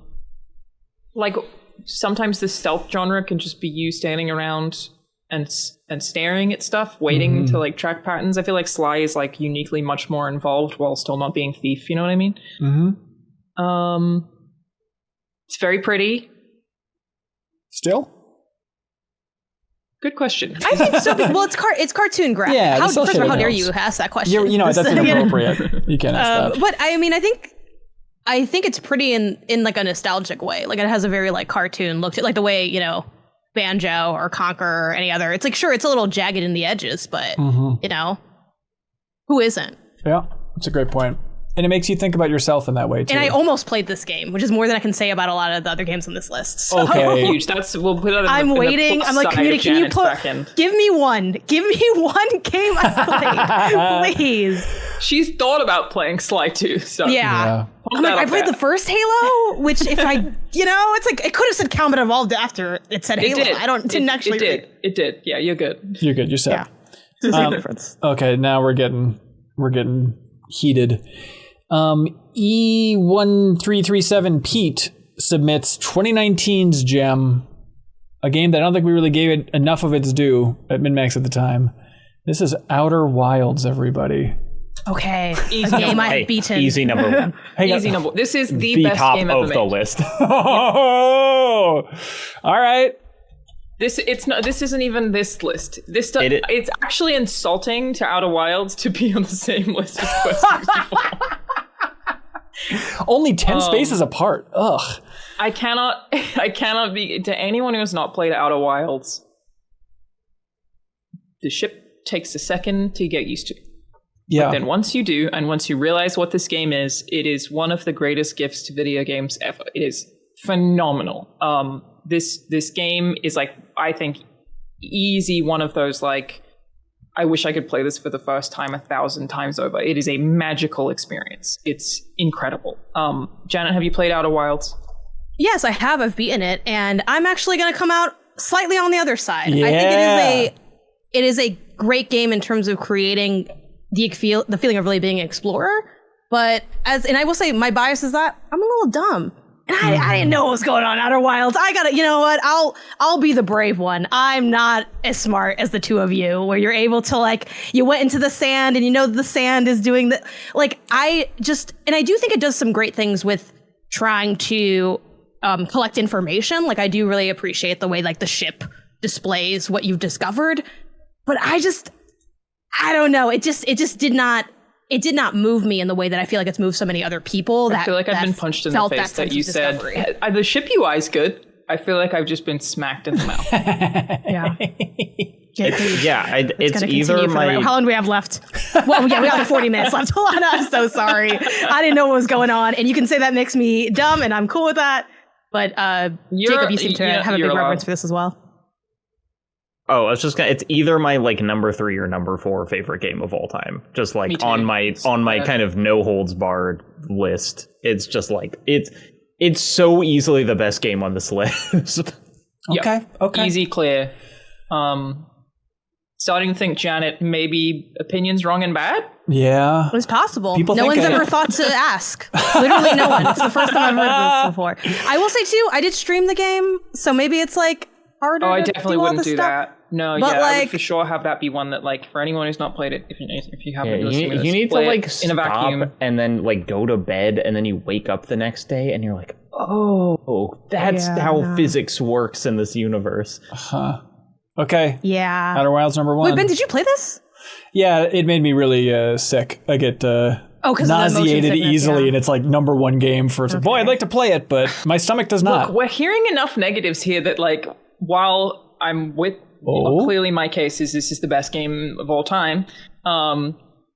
sometimes the stealth genre can just be you standing around and staring at stuff, waiting to like track patterns. I feel like Sly is like uniquely much more involved while still not being thief. You know what I mean? It's very pretty. Still? Good question. I think so. Well, it's cartoon graphic. Yeah. First of all, how dare you ask that question? That's inappropriate. You can't ask that. But I mean, I think it's pretty in like a nostalgic way. Like it has a very like cartoon look to it, like the way Banjo or Conquer or any other. It's like, sure, it's a little jagged in the edges, but who isn't? Yeah, that's a great point. And it makes you think about yourself in that way, too. And I almost played this game, which is more than I can say about a lot of the other games on this list. So Okay. Huge. We'll put it in I'm waiting. I'm like, community, can you give me one? Give me one game I played, please. She's thought about playing Sly 2. So Yeah. I'm like, I played the first Halo, which if I, it's like, it could have said Combat Evolved after it said Halo. Didn't actually. It did. Yeah, you're good. You're good. You're set. Yeah. There's a difference. Okay, now we're getting heated. E1337 Pete submits 2019's gem, a game that I don't think we really gave it enough of its due at MinnMax at the time. This is Outer Wilds, everybody. Okay, a game I have beaten. Easy number one. Easy number. This is the best top game ever of made. the list. Oh, all right. This isn't even this list. It's actually insulting to Outer Wilds to be on the same list as Quest 64. Only 10 spaces apart. Ugh. I cannot be, to anyone who has not played Outer Wilds, the ship takes a second to get used to. Yeah. But then once you do, and once you realize what this game is, it is one of the greatest gifts to video games ever. It is phenomenal. This game is like, I think, easy one of those, like, I wish I could play this for the first time 1,000 times over. It is a magical experience. It's incredible. Janet, have you played Outer Wilds? Yes, I have. I've beaten it, and I'm actually going to come out slightly on the other side. Yeah. I think it is a great game in terms of creating the feeling of really being an explorer. But I will say my bias is that I'm a little dumb. And I didn't know what was going on in Outer Wilds. I gotta, you know what? I'll be the brave one. I'm not as smart as the two of you, where you're able to, like, you went into the sand and you know the sand is doing the, like, and I do think it does some great things with trying to collect information. Like, I do really appreciate the way, like, the ship displays what you've discovered. But I don't know. It did not move me in the way that I feel like it's moved so many other people. I feel like I've been punched in the face that you said, the ship UI is good. I feel like I've just been smacked in the mouth. Yeah. It's either my... How long do we have left? Well, yeah, we got 40 minutes left. Hold on, I'm so sorry. I didn't know what was going on. And you can say that makes me dumb, and I'm cool with that. But Jacob, you seem to have a big reference for this as well. Oh, it's either my, like, number 3 or number 4 favorite game of all time. Just, like, on my kind of no holds barred list. It's just like it's so easily the best game on this list. Okay. Easy, clear. Starting to think, Janet, maybe opinions wrong and bad? Yeah. It's possible. People no think one's ever thought to ask. Literally no one. It's the first time I've heard this before. I will say, too, I did stream the game, so maybe it's, like, harder I to definitely do all wouldn't this do stuff. that. No, But, I like, would for sure have that be one that, like, for anyone who's not played it, if you haven't listened to this, you need to, play like, it in a vacuum. stop and then, like, go to bed, and then you wake up the next day and you're like, oh, that's how physics works in this universe. Huh. Okay. Yeah. Outer Wilds number 1. Wait, Ben, did you play this? Yeah, it made me really sick. I get 'cause of the motion nauseated sickness, easily, yeah. and it's like number 1 game for. Boy, I'd like to play it, but my stomach does not. Look, we're hearing enough negatives here that, like, while I'm with clearly my case is this is the best game of all time.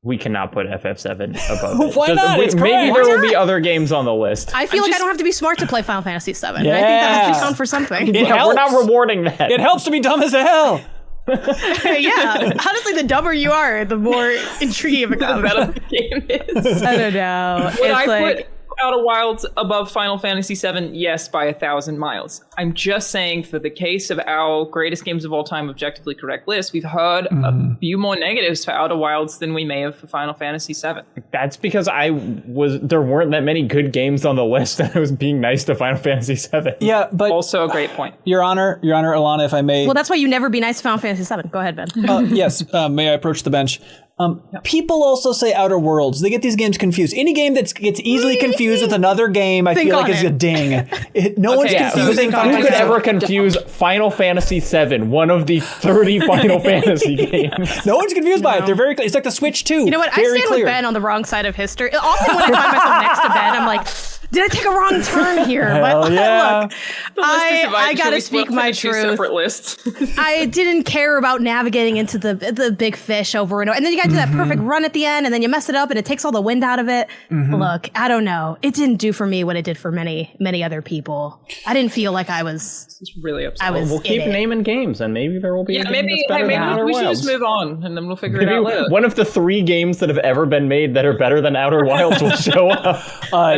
We cannot put FF7 above it. Why not? It's maybe correct. there will be other games on the list. I feel like I don't have to be smart to play Final Fantasy VII. Yeah. I think that has to count for something. It We're not helps. rewarding that. It helps to be dumb as hell. Yeah. Honestly, the dumber you are, the more intriguing it The becomes. better the game is. I don't know. Would I put Outer Wilds above Final Fantasy VII? Yes, by 1,000 miles. I'm just saying, for the case of our greatest games of all time objectively correct list, we've heard a few more negatives for Outer Wilds than we may have for Final Fantasy VII. That's because there weren't that many good games on the list, and I was being nice to Final Fantasy VII. Yeah, but Also a great point. Your Honor, Alana, if I may. Well, that's why you never be nice to Final Fantasy VII. Go ahead, Ben. Yes, may I approach the bench? People also say Outer Worlds. They get these games confused. Any game that gets easily confused with another game, I feel like is a ding. No one's confusing Final Who could Fantasy. ever confuse Final Fantasy VII, one of the 30 Final Fantasy games? No one's confused by it. They're very clear. It's like the Switch 2. You know what? I stand with Ben on the wrong side of history. Often when I find myself next to Ben, I'm like, Did I take a wrong turn here? Hell But yeah. look, I gotta speak my two truth. separate lists. I didn't care about navigating into the big fish over and over. And then you gotta do that perfect run at the end, and then you mess it up and it takes all the wind out of it. Look, I don't know. It didn't do for me what it did for many, many other people. I didn't feel like I was It's really upsetting. I was We'll keep in it. naming games, and maybe there will be a game maybe that's better than Outer we should Wilds. just move on, and then we'll figure it out later. One of the 3 games that have ever been made that are better than Outer Wilds will show up.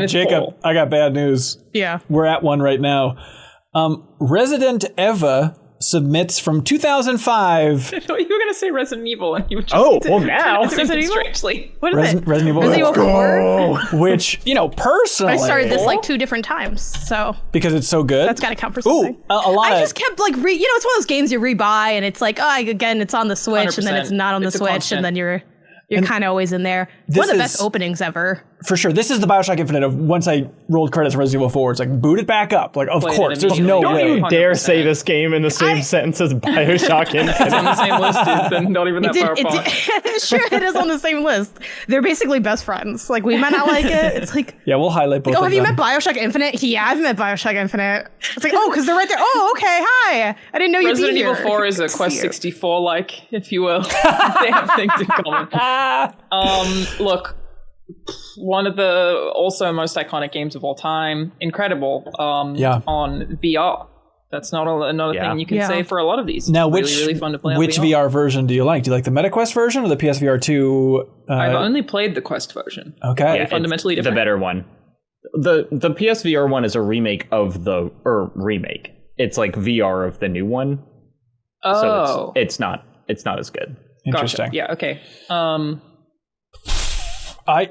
it's Jacob, full. I got bad news. Yeah. We're at one right now. Resident Eva submits from 2005. I thought you were going to say Resident Evil, and you were just Now. Resident Evil? strangely. What is Resident Evil. Resident Evil 4? Which, personally. I started this like 2 different times, so because it's so good. that's gotta count for something. Ooh, a lot I of. just kept like it's one of those games you rebuy and it's like, again, it's on the Switch and then 100%. it's not on the It's a Switch constant. and then you're kind of always in there. One of the best openings ever. For sure. This is the Bioshock Infinite of once I rolled credits for Resident Evil 4, it's like, boot it back up. Like, of Played it course. There's no immediately. way. Don't you dare 100%. say this game in the same sentence as Bioshock It's Infinite. on the same list, dude, then not even that far apart. Sure, it is on the same list. They're basically best friends. Like, we might not like it. It's like, Yeah, we'll highlight both of have you them. met Bioshock Infinite? Yeah, I've met Bioshock Infinite. It's like, because they're right there. Oh, okay, hi. I didn't know you'd Resident be here. Evil 4 is a Good to Quest see you. 64 like, if you will. They have things in common. Look, one of the also most iconic games of all time, incredible. On VR. That's not another thing you can say for a lot of these. Now, it's really fun to play on which VR version do you like? Do you like the MetaQuest version or the PSVR 2? I've only played the Quest version. Okay. Yeah, fundamentally it's different. the better one. The PSVR one is a remake of remake. It's like VR of the new one. Oh, So it's not as good. Interesting. Gotcha. Yeah. Okay.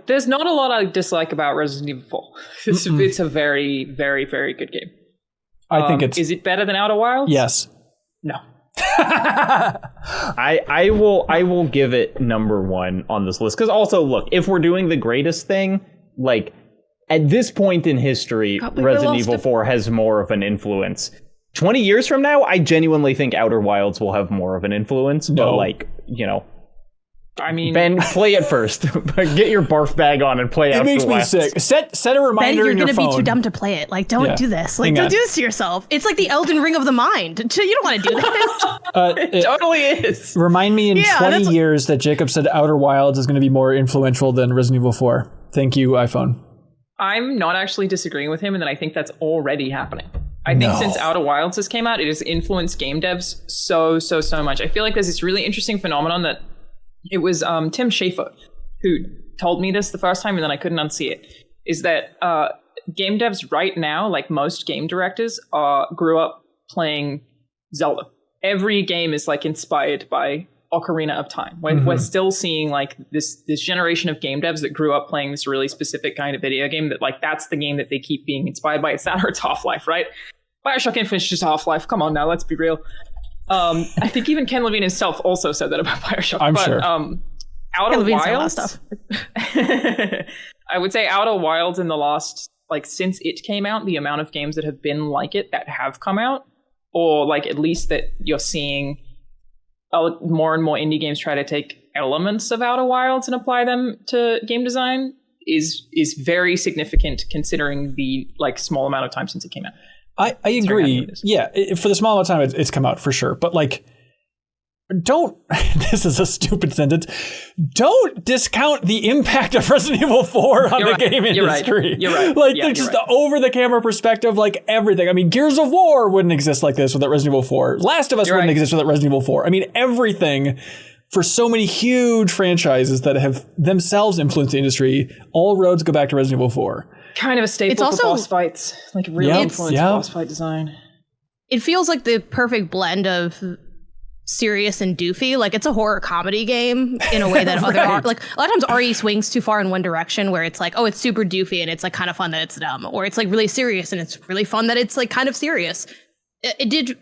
There's not a lot I dislike about Resident Evil 4. It's a very, very, very good game. I think it's. Is it better than Outer Wilds? Yes. No. I will give it number 1 on this list, because also, look, if we're doing the greatest thing, like at this point in history, Resident Evil 4 has more of an influence. 20 years from now, I genuinely think Outer Wilds will have more of an influence. No. But I mean, Ben, play it first. Get your barf bag on and play Outer It makes Wilds. me sick. Set a reminder Ben, you're in your gonna phone. be too dumb to play it. Like, don't do this. Like, Hang don't on. do this to yourself. It's like the Elden Ring of the mind. You don't want to do this. it totally is. Remind me in Yeah, 20 that's- years that Jacob said Outer Wilds is going to be more influential than Resident Evil 4. Thank you, iPhone. I'm not actually disagreeing with him, and then I think that's already happening. I think since Outer Wilds has came out, it has influenced game devs so much. I feel like there's this really interesting phenomenon that it was Tim Schafer who told me this the first time, and then I couldn't unsee it, is that game devs right now, like most game directors, grew up playing Zelda. Every game is like inspired by Ocarina of Time. We're still seeing like this generation of game devs that grew up playing this really specific kind of video game that like that's the game that they keep being inspired by. It's that or it's Half-Life, right? Bioshock Infinite is just Half-Life. Come on now, let's be real. I think even Ken Levine himself also said that about Bioshock. I'm sure. Outer Levine's done a lot of Wilds stuff. I would say Outer Wilds in the last, like, since it came out, the amount of games that have been like it that have come out, or like at least that you're seeing more and more indie games try to take elements of Outer Wilds and apply them to game design is very significant considering the like small amount of time since it came out. I agree. Yeah, for the small amount of time it's come out for sure. But like, don't, this is a stupid sentence, don't discount the impact of Resident Evil 4 on the game industry. You're right. Like, Yeah, just you're the over-the-camera perspective, like everything. I mean, Gears of War wouldn't exist like this without Resident Evil 4. Last of Us wouldn't exist without Resident Evil 4. I mean, everything for so many huge franchises that have themselves influenced the industry, all roads go back to Resident Evil 4. Kind of a staple It's for also- boss fights, like really influenced boss fight design. It feels like the perfect blend of serious and doofy. Like, it's a horror comedy game in a way that like a lot of times RE swings too far in one direction, where it's like, oh, it's super doofy and it's like kind of fun that it's dumb, or it's like really serious and it's really fun that it's like kind of serious. It did,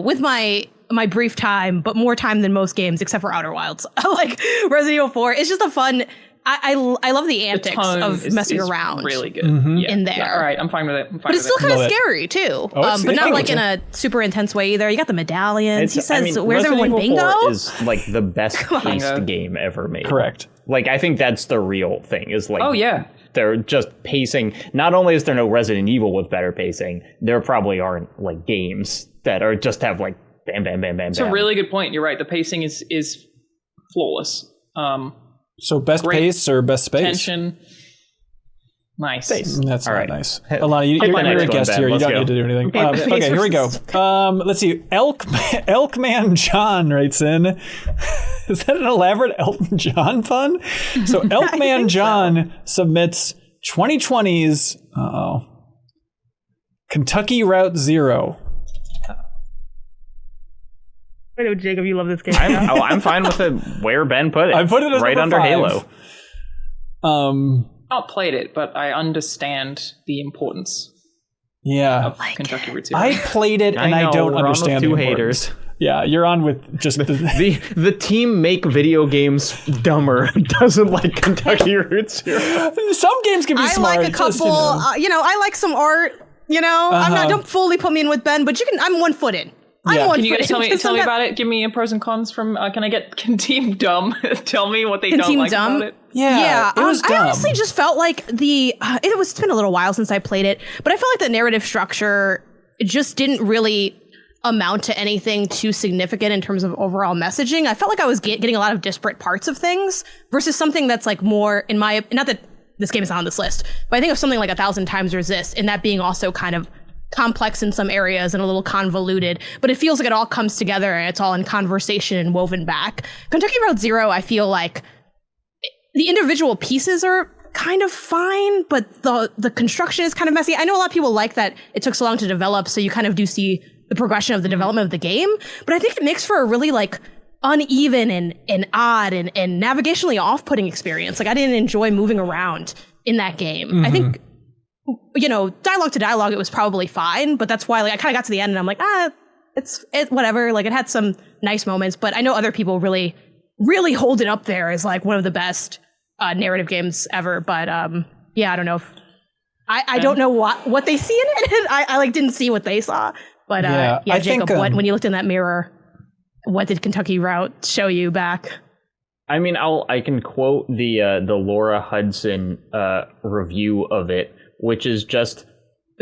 with my brief time, but more time than most games except for Outer Wilds. Like Resident Evil 4, it's just a fun. I love the antics of messing around. Really good in there. Yeah, all right, I'm fine with it. But it's still kind of scary too, but not like in a super intense way either. You got the medallions. He says, "Where's Resident everyone? Evil Bingo!" 4 is like the best paced game ever made. Correct. Like, I think that's the real thing. Is like, Oh yeah, they're just pacing. Not only is there no Resident Evil with better pacing, there probably aren't like games that are just have like bam, bam, bam, bam, It's bam. a really good point. You're right. The pacing is flawless. So best Great pace or best space? Tension. Nice. Space. That's All not right. nice. Alana, you're my a next one, guest Ben. here. You Let's don't go. need to do anything. Okay, Okay, here we go. Let's see. Elkman John writes in. Is that an elaborate Elton John pun? So Elkman John submits 2020's Kentucky Route Zero. I know, Jacob, you love this game. I'm fine with it where Ben put it. I put it as right number under 5. Halo. Not played it, but I understand the importance Yeah. of Kentucky Route Zero. I played it and I know, don't we're on with understand two the importance. haters. Yeah, you're on with just The team make video games dumber doesn't like Kentucky Route Zero. Some games can be I smart. like a just, couple. I like some art. I'm not. Don't fully put me in with Ben, but you can. I'm 1 foot in. Yeah. I'm 1 Can you foot guys in. tell me about it? Give me pros and cons from. Can Team Dumb tell me what they Can don't Team like Dumb? about it? Yeah, it was I dumb. honestly just felt like it's been a little while since I played it, but I felt like the narrative structure just didn't really amount to anything too significant in terms of overall messaging. I felt like I was getting a lot of disparate parts of things versus something that's like more in my, not that this game is not on this list, but I think of something like 1,000 Times Resist, and that being also kind of complex in some areas and a little convoluted, but it feels like it all comes together and it's all in conversation and woven back. Kentucky Route Zero, I feel like the individual pieces are kind of fine, but the construction is kind of messy. I know a lot of people like that it took so long to develop, so you kind of do see the progression of the development of the game, but I think it makes for a really like uneven and odd and navigationally off-putting experience. Like I didn't enjoy moving around in that game. I think, dialogue to dialogue, it was probably fine, but that's why like I kind of got to the end and I'm like, it's whatever. Like it had some nice moments, but I know other people really, really hold it up there as like one of the best narrative games ever. But I don't know if I don't know what they see in it. I like didn't see what they saw. But I Jacob, think, when you looked in that mirror, what did Kentucky Route show you back? I mean, I can quote the Laura Hudson review of it, which is just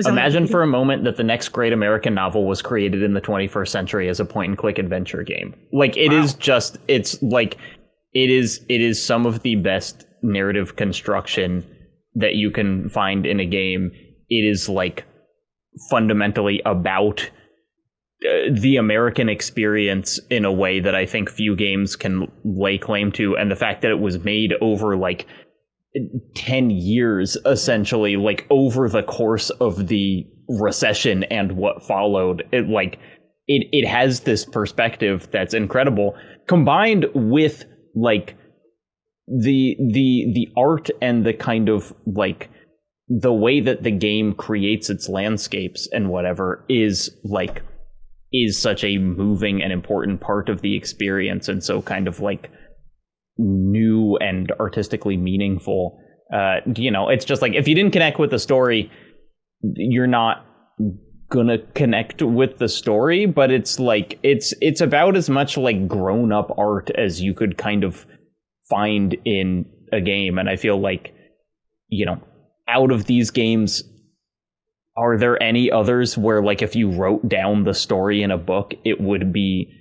imagine for a moment that the next great American novel was created in the 21st century as a point-and-click adventure game. Like it is just, it's like it is some of the best narrative construction that you can find in a game. It is like fundamentally about the American experience in a way that I think few games can lay claim to, and the fact that it was made over like 10 years essentially, like over the course of the recession and what followed, it has this perspective that's incredible, combined with like the art and the kind of like the way that the game creates its landscapes and whatever is such a moving and important part of the experience, and so kind of like new and artistically meaningful. It's just like if you didn't connect with the story, you're not gonna connect with the story, but it's like it's about as much like grown up art as you could kind of find in a game. And I feel like, out of these games, are there any others where like if you wrote down the story in a book, it would be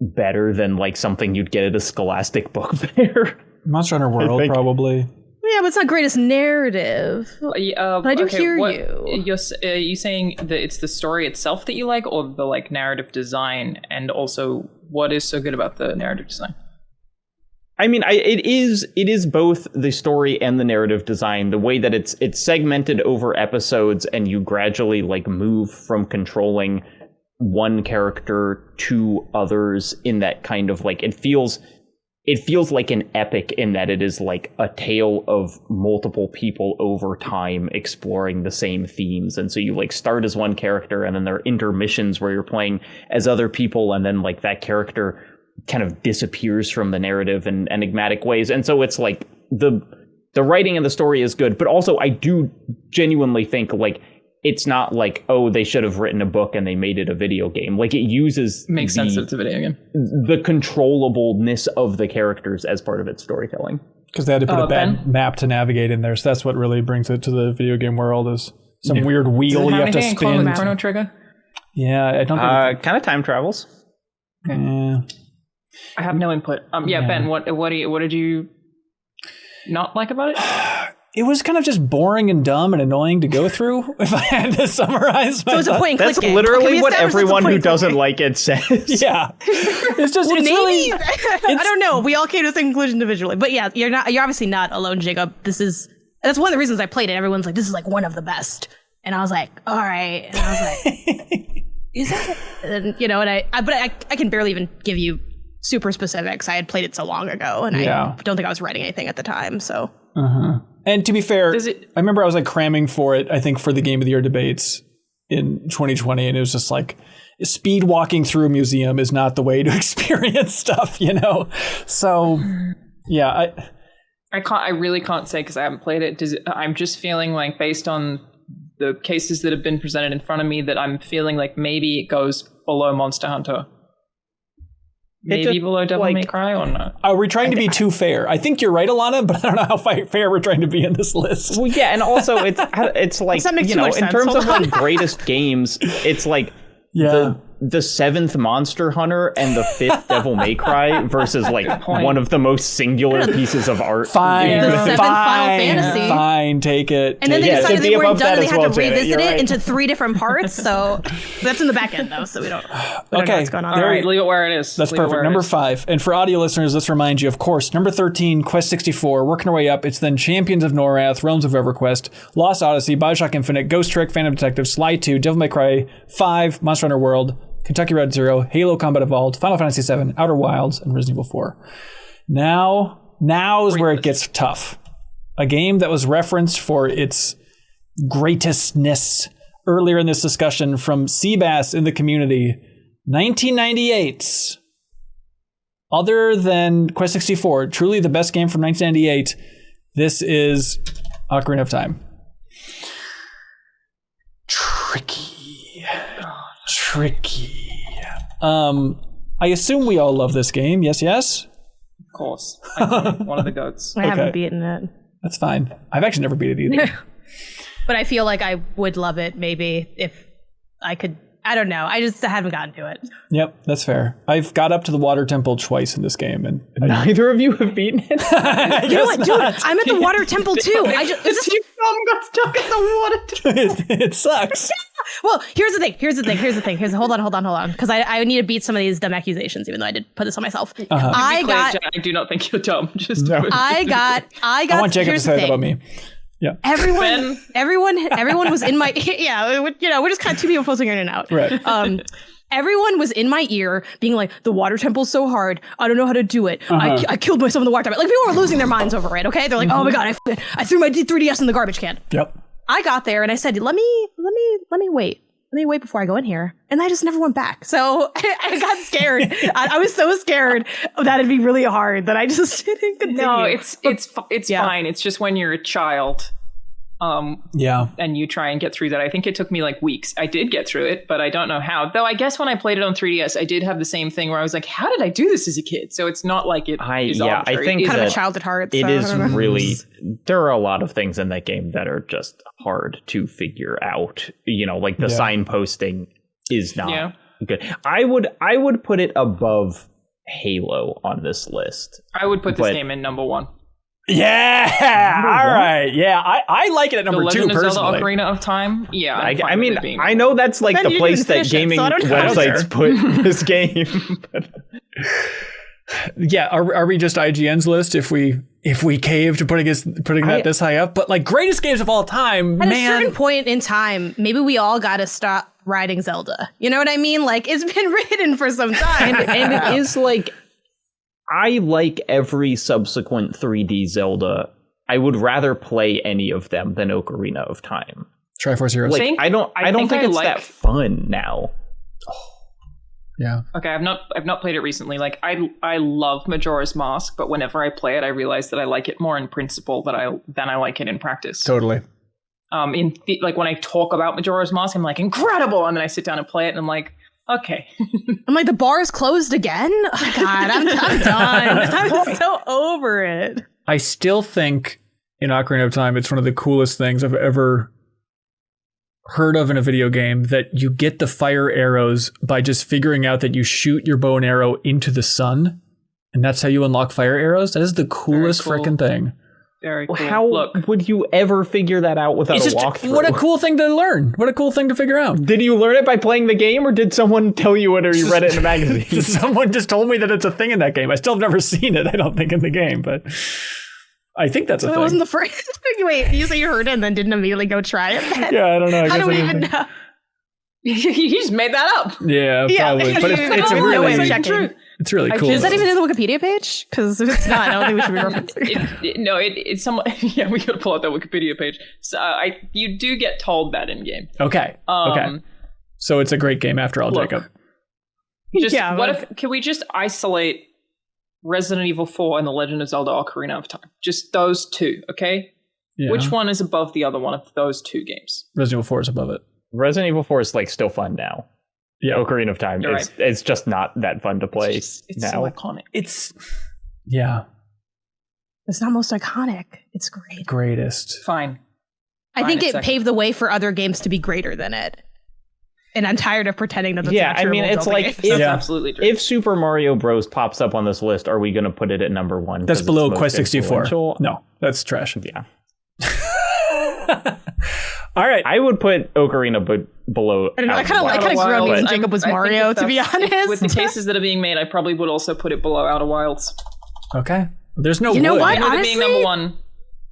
better than like something you'd get at a Scholastic book fair? Monster Hunter World, probably. Yeah, but it's not greatest narrative. But I do hear you. Are you saying that it's the story itself that you like, or the like narrative design, and also what is so good about the narrative design? I mean, it is both the story and the narrative design. The way that it's segmented over episodes, and you gradually like move from controlling one character to others in that kind of like it feels like an epic in that it is like a tale of multiple people over time exploring the same themes. And so you like start as one character, and then there are intermissions where you're playing as other people, and then like that character kind of disappears from the narrative in enigmatic ways. And so it's like the writing and the story is good, but also I do genuinely think like it's not like, oh, they should have written a book and they made it a video game. Like, it uses Makes sense that it's a video game. the controllableness of the characters as part of its storytelling. Because they had to put a bad map to navigate in there. So that's what really brings it to the video game world, is some weird wheel you have to spin. Chrono Trigger? Yeah, I don't think... Kind of time travels. Yeah. I have no input. Ben, what did you not like about it? It was kind of just boring and dumb and annoying to go through, if I had to summarize my So it's a point and click That's game. literally Can we what establish everyone it's a who point and doesn't click? like it says. Yeah. It's just, Well, it's maybe really... I don't know. We all came to the same conclusion individually, but yeah, you're obviously not alone, Jacob. That's one of the reasons I played it. Everyone's like, this is like one of the best, and I was like, all right, and I was like, is it? And, you know, and I can barely even give you super specifics. I had played it so long ago, and I don't think I was writing anything at the time. So, And to be fair, I remember I was like cramming for it, I think, for the Game of the Year debates in 2020, and it was just like, speed walking through a museum is not the way to experience stuff, you know? So, yeah. I really can't say because I haven't played it. I'm just feeling like, based on the cases that have been presented in front of me, that I'm feeling like maybe it goes below Monster Hunter. Maybe below Devil May Cry or not. Are we trying to be too fair? I think you're right, Alana, but I don't know how fair we're trying to be in this list. Well, yeah, and also it's like, you know, in terms of like greatest games, it's like the 7th Monster Hunter and the 5th Devil May Cry versus like one of the most singular pieces of art. Fine, the 7th Final Fantasy. Fine, take it. And then they decided they weren't done, and they had to revisit it right. into 3 different parts. So that's in the back end, though. So we don't know what's going on. All right, leave it where it is. That's perfect. Number 5. And for audio listeners, let's remind you, of course, number 13, Quest 64, working our way up. It's then Champions of Norath, Realms of EverQuest, Lost Odyssey, Bioshock Infinite, Ghost Trick, Phantom Detective, Sly 2, Devil May Cry 5, Monster Hunter World, Kentucky Route Zero, Halo Combat Evolved, Final Fantasy VII, Outer Wilds, and Resident Evil 4. Now is where it gets tough. A game that was referenced for its greatestness earlier in this discussion from Seabass in the community, 1998. Other than Quest 64, truly the best game from 1998, this is Ocarina of Time. Tricky. I assume we all love this game. Yes. Of course. One of the goats. I haven't beaten it. That's fine. I've actually never beat it either. But I feel like I would love it maybe if I could. I don't know. I just haven't gotten to it. Yep, that's fair. I've got up to the water temple twice in this game, and neither of you have beaten it. You know what, dude? I'm at the water temple too. Your thumb got stuck in the water. It sucks. Well, here's the thing. Hold on. Because I need to beat some of these dumb accusations, even though I did put this on myself. I do not think you're dumb. I want Jacob to say that about me. Yeah. Everyone was in my we're just kind of two people posting in and out. Right. Everyone was in my ear being like, the water temple's so hard. I don't know how to do it. I killed myself in the water temple. Like, people were losing their minds over it, okay? They're like, oh my God, I threw my 3DS in the garbage can. Yep. I got there and I said, let me wait. Let me wait before I go in here. And I just never went back. So I got scared. I was so scared that it'd be really hard that I just didn't continue. No, it's fine. It's just when you're a child. And you try and get through that. I think it took me like weeks. I did get through it, but I don't know how. Though I guess when I played it on 3DS, I did have the same thing where I was like, how did I do this as a kid? So it's not like it is arbitrary. I think kind of a child at heart. It is really, there are a lot of things in that game that are just hard to figure out. You know, like the signposting is not good. I would put it above Halo on this list. I would put this game in number 1. Yeah. All right. Yeah. I like it at number 2 personally. personally. Zelda Ocarina of Time. Yeah. I mean, I know that's like the place that gaming websites put this game. Yeah. Are we just IGN's list if we cave to putting that this high up? But like, greatest games of all time, at a certain point in time, maybe we all got to stop riding Zelda. You know what I mean? Like, it's been written for some time, and it is like, I like every subsequent 3D Zelda. I would rather play any of them than Ocarina of Time. Triforce Heroes. Like, I don't think it's that fun now. Yeah. Okay, I've not played it recently. Like, I love Majora's Mask, but whenever I play it, I realize that I like it more in principle than I like it in practice. Totally. Like when I talk about Majora's Mask, I'm like, incredible, and then I sit down and play it, and I'm like, okay. I'm like, the bar is closed again? Oh, God, I'm done. I'm so over it. I still think in Ocarina of Time, it's one of the coolest things I've ever heard of in a video game, that you get the fire arrows by just figuring out that you shoot your bow and arrow into the sun, and that's how you unlock fire arrows. That is the coolest freaking thing. Very cool. How would you ever figure that out without a walkthrough? What a cool thing to learn. What a cool thing to figure out. Did you learn it by playing the game, or did someone tell you it, or you read it in a magazine? Someone just told me that it's a thing in that game. I still have never seen it, I don't think, in the game, but I think that's a thing. It wasn't the first. Wait, you say you heard it and then didn't immediately go try it? Then? Yeah, I don't know. How do we even know? You just made that up. Yeah, probably. But it's a really true. It's really cool. Is that even in the Wikipedia page? Because if it's not, I don't think we should be referencing it. It's somewhat. Yeah, we gotta pull out that Wikipedia page. So you do get told that in game. Okay. So it's a great game after all, Jacob. Can we just isolate Resident Evil 4 and The Legend of Zelda: Ocarina of Time? Just those two, okay? Yeah. Which one is above the other one of those two games? Resident Evil 4 is above it. Resident Evil 4 is like still fun now. Yeah, Ocarina of Time. It's just not that fun to play it's now. So iconic. It's not most iconic. It's great. Greatest. Fine. I think it paved the way for other games to be greater than it. And I'm tired of pretending that that's not true. I mean, it's like absolutely true. If Super Mario Bros. Pops up on this list, are we going to put it at number one? That's below Quest 64. No, that's trash. Yeah. All right. I would put Ocarina below. I don't know. I kind of grew up thinking Jacob was Mario, to be honest. With the cases that are being made, I probably would also put it below Outer Wilds. Okay. There's no. You know what? With it being number one.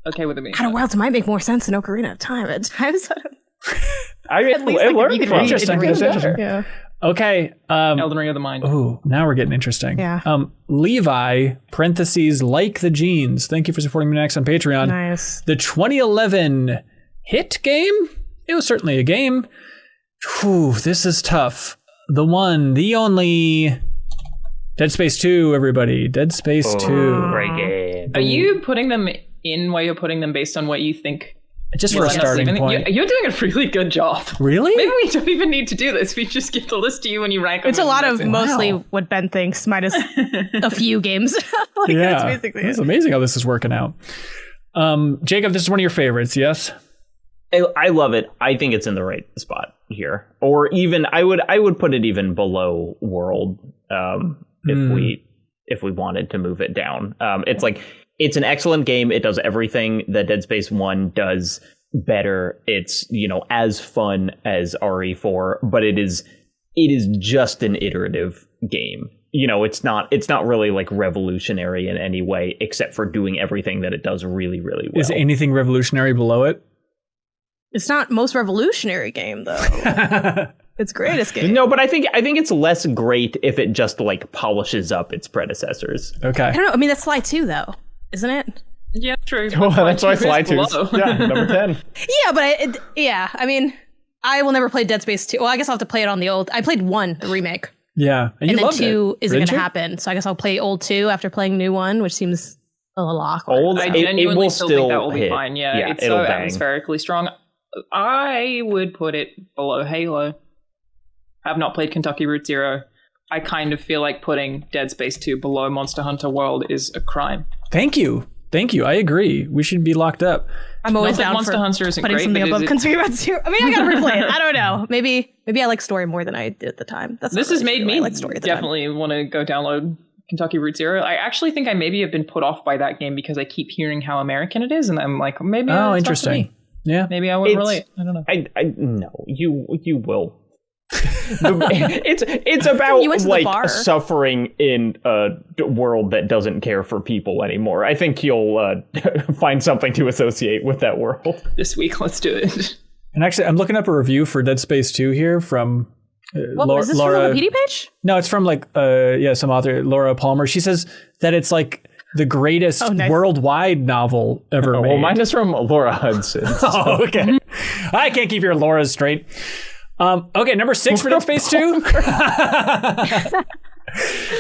Okay, with it being. Outer Wilds might make more sense than Ocarina of Time at times. Interesting. Yeah. Okay. Elden Ring of the Mind. Ooh, now we're getting interesting. Yeah. Levi, parentheses, like the jeans. Thank you for supporting MinnMax on Patreon. Nice. The 2011 hit game? It was certainly a game. Whew, this is tough. The one, the only... Dead Space 2, everybody. Dead Space 2. Great game. Are you putting them in where you're putting them based on what you think? Just for a starting point. You're doing a really good job. Really? Maybe we don't even need to do this. We just give the list to you and you rank them. It's a lot of mostly what Ben thinks, minus a few games. That's basically it's amazing how this is working out. Jacob, this is one of your favorites, yes? I love it. I think it's in the right spot here. Or even, I would put it even below World if we wanted to move it down. It's like... It's an excellent game. It does everything that Dead Space 1 does better. It's, as fun as RE4, but it is just an iterative game. It's not really like revolutionary in any way, except for doing everything that it does really, really well. Is anything revolutionary below it? It's not most revolutionary game though. It's greatest game. No, but I think it's less great if it just like polishes up its predecessors. Okay. I don't know. I mean, that's Sly 2 though. Isn't it? Yeah, true. Well, that's why Sly 2 is number 10. Yeah, but I mean, I will never play Dead Space 2. Well, I guess I'll have to play it on the old. I played 1, the remake. Yeah, and then 2 isn't going to happen. So I guess I'll play old 2 after playing new 1, which seems a little awkward. I genuinely still think that will be fine. Yeah, it's so atmospherically strong. I would put it below Halo. I've not played Kentucky Route Zero. I kind of feel like putting Dead Space 2 below Monster Hunter World is a crime. Thank you. I agree. We should be locked up. I'm always down Monster for Hunter isn't putting great, something above Kentucky Route Zero. I mean, I gotta replay it. I don't know. Maybe I like story more than I did at the time. This has made me definitely want to go download Kentucky Route Zero. I actually think I maybe have been put off by that game because I keep hearing how American it is, and I'm like, maybe. Oh, interesting. Yeah, maybe I wouldn't relate. I don't know. No, you will. It's about like suffering in a world that doesn't care for people anymore. I think you'll find something to associate with that world. This week, let's do it. And actually, I'm looking up a review for Dead Space 2 here from Laura. Is this from the Wikipedia page? No, it's from some author, Laura Palmer. She says that it's like the greatest worldwide novel ever made. Well, mine is from Laura Hudson. Oh, okay. I can't keep your Lauras straight. Okay, number 6 for Dead Space 2.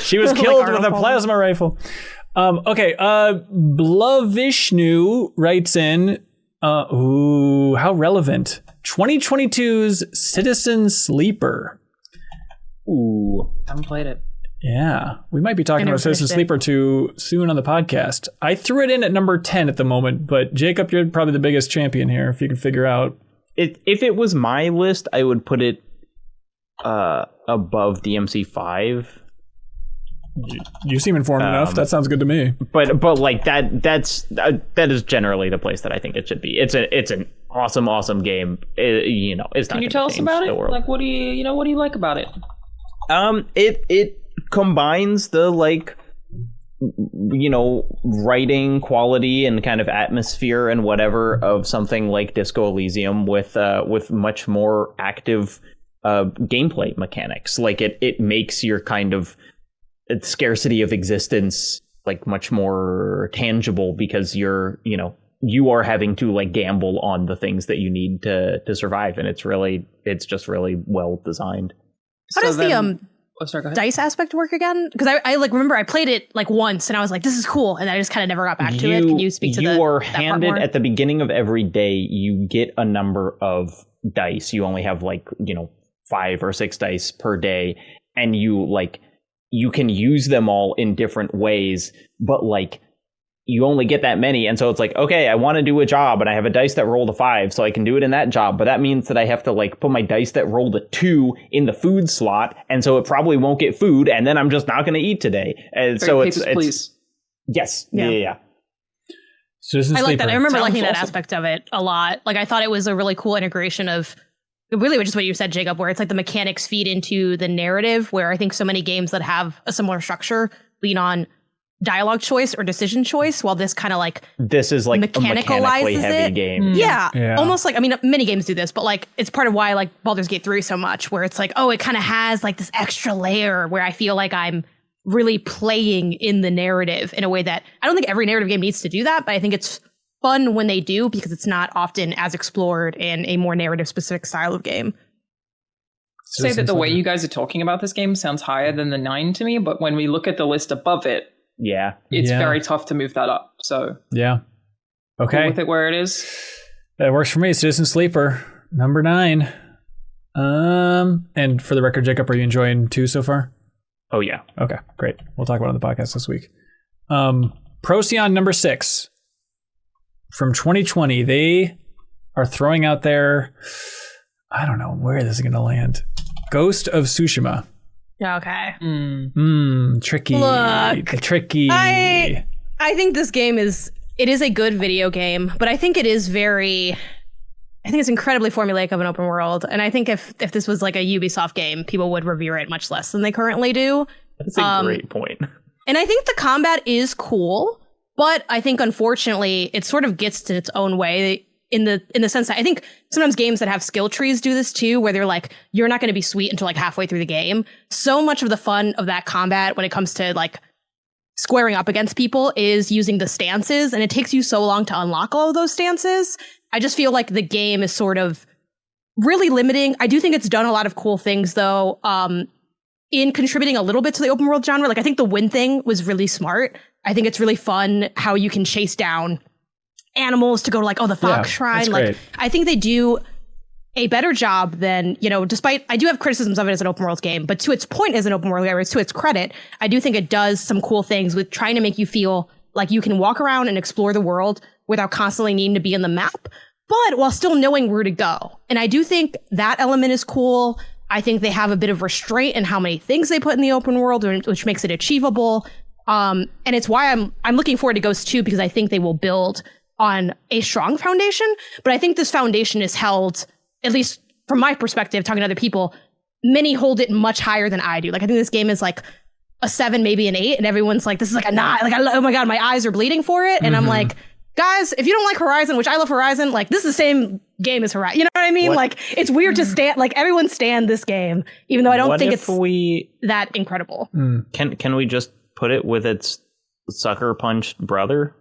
She was killed with a plasma rifle. Okay, Blavishnu writes in, How relevant. 2022's Citizen Sleeper. Ooh. Haven't played it. Yeah, we might be talking about Citizen Sleeper too soon on the podcast. I threw it in at number 10 at the moment, but Jacob, you're probably the biggest champion here if you can figure out. If it was my list, I would put it above DMC5. You seem informed enough. That sounds good to me. But like that is generally the place that I think it should be. It's an awesome game. It's not. Can you tell us about it? Like, what do you like about it? It combines the writing quality and kind of atmosphere and whatever of something like Disco Elysium with much more active gameplay mechanics. Like it makes your kind of scarcity of existence like much more tangible because you are having to like gamble on the things that you need to survive, and it's just really well designed. How does the dice aspect work again? Because I remember I played it like once and I was like, this is cool, and I just kind of never got back to it. Can you speak to you are handed at the beginning of every day, you get a number of dice. You only have 5 or 6 dice per day, and you can use them all in different ways, but you only get that many. And so it's like, okay, I want to do a job and I have a dice that rolled a 5, so I can do it in that job. But that means that I have to put my dice that rolled a 2 in the food slot. And so it probably won't get food. And then I'm just not going to eat today. And so it's please. Yes. Yeah. I like that. I remember liking that aspect of it a lot. I thought it was a really cool integration of really, which is what you said, Jacob, where it's like the mechanics feed into the narrative, where I think so many games that have a similar structure lean on dialogue choice or decision choice, while this kind of this is a mechanically heavy game. Yeah. Almost many games do this, but it's part of why Baldur's Gate 3 so much, where it's it kind of has this extra layer where I feel like I'm really playing in the narrative in a way that I don't think every narrative game needs to do that, but I think it's fun when they do because it's not often as explored in a more narrative specific style of game. Say that the way you guys are talking about this game sounds higher than the 9 to me, but when we look at the list above it, it's very tough to move that up. So okay, cool with it where it is. That works for me. Citizen Sleeper, number 9. And for the record, Jacob, are you enjoying 2 so far? Oh yeah. Okay, great. We'll talk about it on the podcast this week. Procyon, number 6 from 2020. They are throwing out there, I don't know where this is going to land, Ghost of Tsushima. Okay. Tricky. Look, tricky. I think this game is a good video game, but I think it's incredibly formulaic of an open world. And I think if this was a Ubisoft game, people would revere it much less than they currently do. That's a great point. And I think the combat is cool, but I think unfortunately it sort of gets to its own way in the sense that I think sometimes games that have skill trees do this too, where they're you're not going to be sweet until halfway through the game. So much of the fun of that combat when it comes to squaring up against people is using the stances, and it takes you so long to unlock all of those stances. I just feel like the game is sort of really limiting. I do think it's done a lot of cool things though, in contributing a little bit to the open world genre. I think the wind thing was really smart. I think it's really fun how you can chase down animals to go to the fox shrine. I think they do a better job than, despite I do have criticisms of it as an open world game, but to its point as an open world game, to its credit, I do think it does some cool things with trying to make you feel like you can walk around and explore the world without constantly needing to be in the map, but while still knowing where to go. And I do think that element is cool. I think they have a bit of restraint in how many things they put in the open world, which makes it achievable. And it's why I'm looking forward to Ghost 2, because I think they will build on a strong foundation. But I think this foundation is held, at least from my perspective, talking to other people, many hold it much higher than I do. I think this game is a 7, maybe an 8, and everyone's this is a 9. Oh my God, my eyes are bleeding for it. And I'm guys, if you don't like Horizon, which I love Horizon, this is the same game as Horizon. You know what I mean? It's weird to stand, everyone stand this game, even though I don't think it's that incredible. Can we just put it with its sucker punched brother?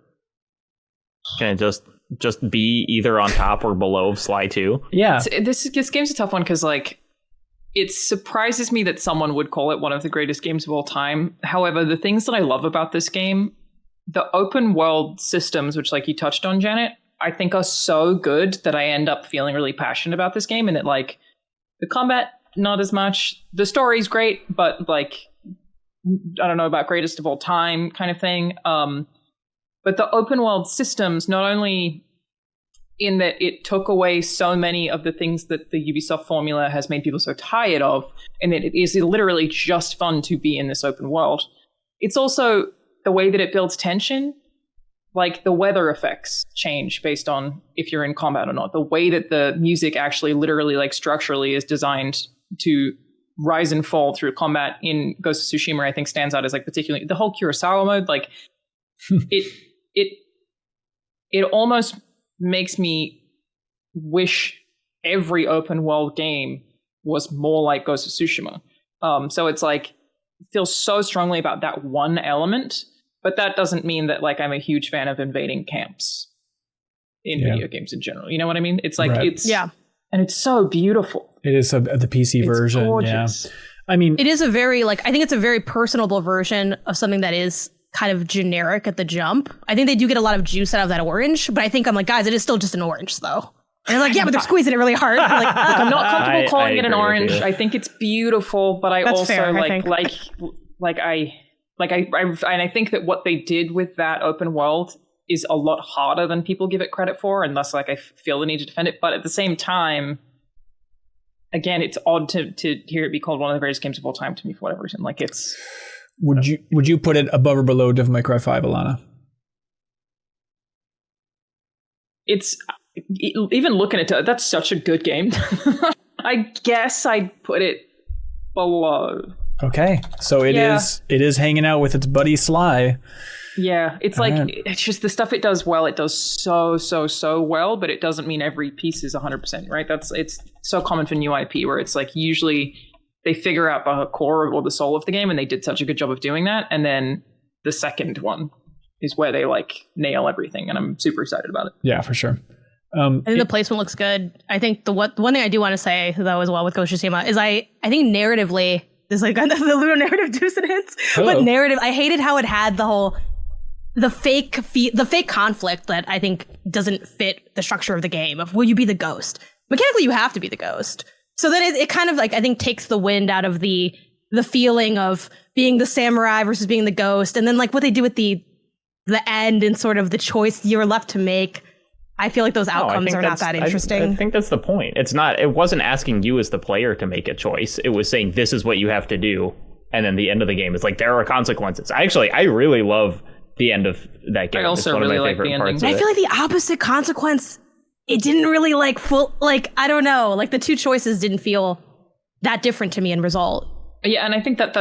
Can it just be either on top or below of Sly 2? Yeah. This game's a tough one because it surprises me that someone would call it one of the greatest games of all time. However, the things that I love about this game, the open world systems, which you touched on, Janet, I think are so good that I end up feeling really passionate about this game, and that like the combat not as much, the story's great, but like I don't know about greatest of all time kind of thing. But the open world systems, not only in that it took away so many of the things that the Ubisoft formula has made people so tired of, and that it is literally just fun to be in this open world. It's also the way that it builds tension. Like the weather effects change based on if you're in combat or not. The way that the music actually literally like structurally is designed to rise and fall through combat in Ghost of Tsushima, I think stands out as like particularly the whole Kurosawa mode. Like it almost makes me wish every open world game was more like Ghost of Tsushima. So it's like feels so strongly about that one element. But that doesn't mean that like I'm a huge fan of invading camps in video games in general. You know what I mean? It's like and it's so beautiful. It is the PC version. Gorgeous. Yeah. I mean, it is a very like I think it's a very personable version of something that is kind of generic at the jump. I think they do get a lot of juice out of that orange, but I think I'm like, guys, it is still just an orange though. And they're like, yeah, but they're squeezing it really hard. I'm like, I'm not comfortable calling it an orange. I think it's beautiful, but I That's also fair, I think that what they did with that open world is a lot harder than people give it credit for, and thus like I feel the need to defend it. But at the same time, again, it's odd to hear it be called one of the greatest games of all time to me for whatever reason. Like it's would you put it above or below Devil May Cry 5, Alana? It's even looking at it, that's such a good game. I guess I'd put it below. Okay, so it is hanging out with its buddy Sly. Yeah, it's like it's just the stuff it does well. It does so well, but it doesn't mean every piece is 100% right. It's so common for new IP where it's like usually they figure out the core or the soul of the game, and they did such a good job of doing that. And then the second one is where they like nail everything, and I'm super excited about it. Yeah, for sure. I think the placement looks good. I think the one thing I do want to say though as well with Ghost of Tsushima is I think narratively. There's like the little narrative dissonance, but narrative. I hated how it had the fake conflict that I think doesn't fit the structure of the game. Of will you be the ghost? Mechanically, you have to be the ghost. So then it kind of like I think takes the wind out of the feeling of being the samurai versus being the ghost, and then like what they do with the end and sort of the choice you're left to make. I feel like those outcomes are not that interesting. I think that's the point. It wasn't asking you as the player to make a choice. It was saying this is what you have to do. And then the end of the game is like, there are consequences. I really love the end of that game. I also really like the ending. I feel like the opposite consequence, it didn't really like I don't know, like the two choices didn't feel that different to me in result. Yeah, and I think that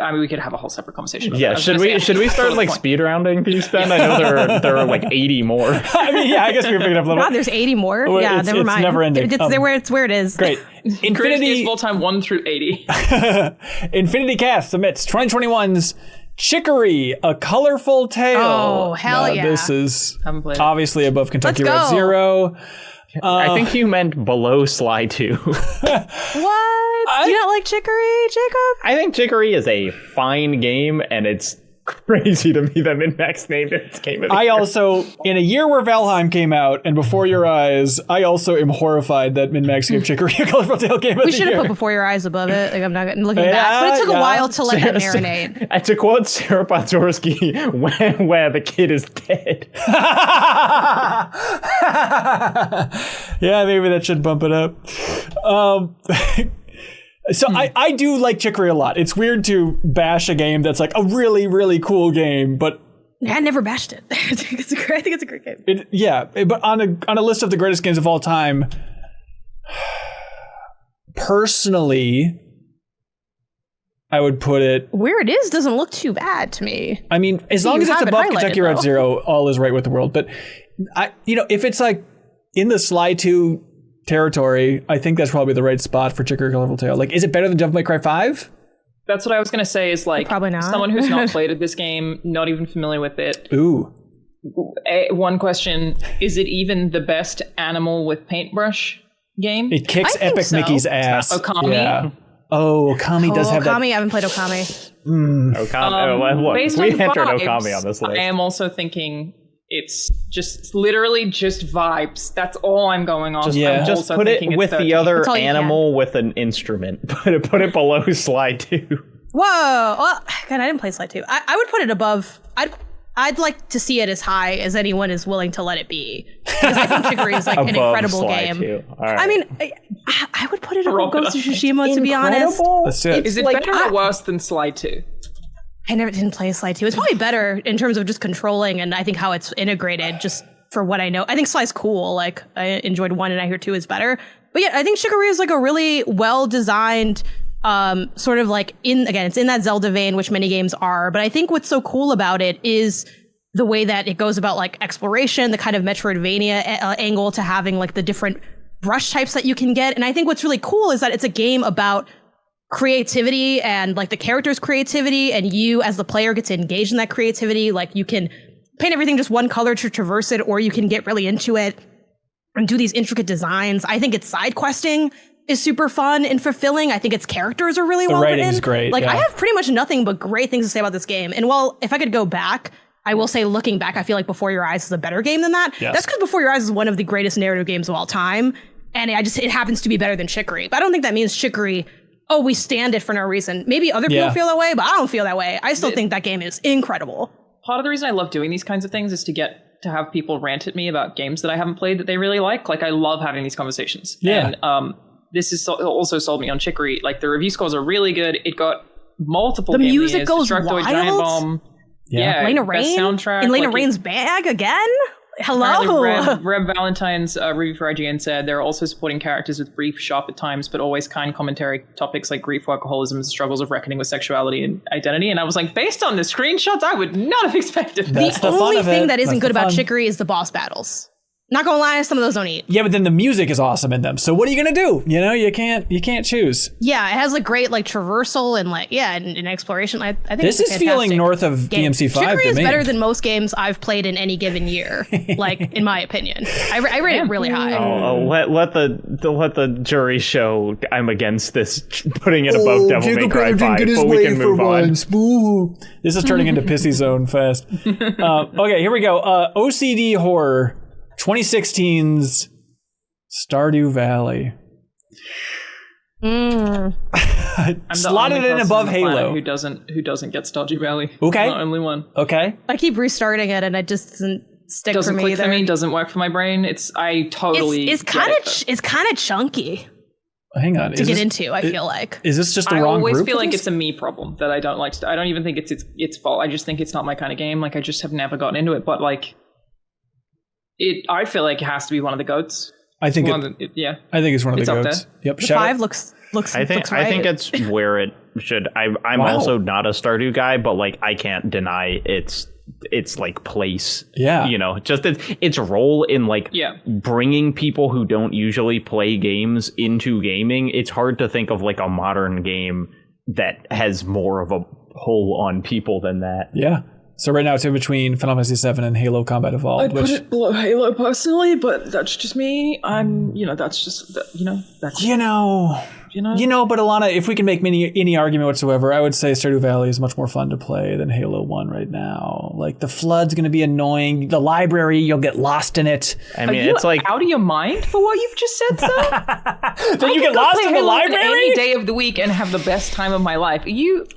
I mean, we could have a whole separate conversation about that. Should we start like speed rounding these then? I know there are like 80 more. I mean, yeah, I guess we're picking up a little. God, there's 80 more. Well, yeah, never mind. It's never ending. It's where it is. Great. Infinity full time 1 through 80. Infinity Cast submits 2021's Chicory, A Colorful Tale. Oh, hell yeah. This is obviously above Kentucky Route Zero. I think you meant below Sly 2. What? Do you not like Chicory, Jacob? I think Chicory is a fine game, and it's crazy to me that MinnMax named its game of the year. Also, in a year where Valheim came out, and Before Your Eyes, I also am horrified that MinnMax gave Chicory A Colorful Tale game of the year. We should have put Before Your Eyes above it. Like I'm not looking back, but it took a while to let that marinate. To quote Sarah Potsorski, where the kid is dead. Yeah, maybe that should bump it up. So I do like Chicory a lot. It's weird to bash a game that's like a really, really cool game, but I never bashed it. I think it's a great game. But on a list of the greatest games of all time, personally, I would put it where it is. Doesn't look too bad to me. I mean, as long as it's above Kentucky Route Zero, all is right with the world. But if it's like in the Sly 2 territory, I think that's probably the right spot for Chicory Colorful Tale. Like, is it better than Devil May Cry 5? That's what I was going to say is like, probably not. Someone who's not played this game, not even familiar with it. Ooh. One question, is it even the best animal with paintbrush game? It kicks Epic so. Mickey's ass. Okami? Yeah. Oh, Okami does have that. Okami, I haven't played Okami. Okami. Look, Based we on entered vibes, Okami on this list. I am also thinking It's just literally just vibes. That's all I'm going on. Yeah. Just put it with the other animal with an instrument. Put it below Slide 2. Whoa! Well, God, I didn't play Slide 2. I would put it above. I'd like to see it as high as anyone is willing to let it be. Because I think Chicory is like an incredible Slide game. 2. Right. I mean, I would put it above Ghost of Tsushima, to be honest. That's it. Is it better or worse than Slide 2? I didn't play Slide 2. It's probably better in terms of just controlling and I think how it's integrated, just for what I know. I think Slide's cool. Like, I enjoyed 1 and I hear 2 is better. But yeah, I think Chicory is like a really well-designed, sort of like, it's in that Zelda vein, which many games are. But I think what's so cool about it is the way that it goes about like exploration, the kind of Metroidvania angle to having like the different brush types that you can get. And I think what's really cool is that it's a game about creativity and like the character's creativity, and you as the player get to engage in that creativity. Like you can paint everything just one color to traverse it, or you can get really into it and do these intricate designs. I think its side questing is super fun and fulfilling. I think its characters are really well written. The writing's great. Like yeah. I have pretty much nothing but great things to say about this game. And well, if I could go back, I will say looking back, I feel like Before Your Eyes is a better game than that. Yes. That's because Before Your Eyes is one of the greatest narrative games of all time. And it happens to be better than Chicory. But I don't think that means Chicory, we stand it for no reason. Maybe other people feel that way, but I don't feel that way. I still think that game is incredible. Part of the reason I love doing these kinds of things is to get to have people rant at me about games that I haven't played that they really like. Like, I love having these conversations. Yeah. And this is also sold me on Chicory. Like, the review scores are really good. It got multiple The Game music Years, goes Destructoid wild. Giant Bomb. Yeah. Lena best Rain? soundtrack. In Lena like, Rain's bag again? Apparently Hello. Reb Valentine's review for IGN said they're also supporting characters with brief, sharp at times, but always kind commentary topics like grief, alcoholism, and struggles of reckoning with sexuality and identity. And I was like, based on the screenshots, I would not have expected that. The only thing that isn't good about Chicory is the boss battles. Not gonna lie, some of those don't eat. Yeah, but then the music is awesome in them. So what are you gonna do? You know, you can't choose. Yeah, it has like great like traversal and like and exploration. I think this is feeling north of game. DMC5 Chicory to is me. better than most games I've played in any given year. Like in my opinion, I rate it really high. Let the jury show I'm against this, putting it above Devil May Cry 5, but we can move on. This is turning into Pissy Zone fast. Okay, here we go. OCD Horror 2016's Stardew Valley. Slotted in above Halo. Who doesn't get Stardew Valley? Okay. Not only one. Okay. I keep restarting it and it just doesn't stick Doesn't for me click either. for me. Doesn't work for my brain. It's kind of chunky Hang on. to get into. I feel like. Is this just the I wrong always group feel for like this? it's a me problem that I don't like. I don't even think it's fault. I just think it's not my kind of game. Like I just have never gotten into it. But like, I feel like it has to be one of the goats. I think I think it's one of the up goats. there. Yep. The 5 looks I think it's where it should. I'm also not a Stardew guy, but like I can't deny its like place. Yeah. You know, just its role in like bringing people who don't usually play games into gaming. It's hard to think of like a modern game that has more of a pull on people than that. Yeah. So right now it's in between Final Fantasy VII and Halo Combat Evolved. I'd put it below Halo personally, but that's just me. That's just that's But Alana, if we can make any argument whatsoever, I would say Stardew Valley is much more fun to play than Halo 1 right now. Like, the flood's going to be annoying. The library, you'll get lost in it. I mean, Are it's you like out of your mind for what you've just said, sir? Then you get lost in the library? Any day of the week and have the best time of my life. But is it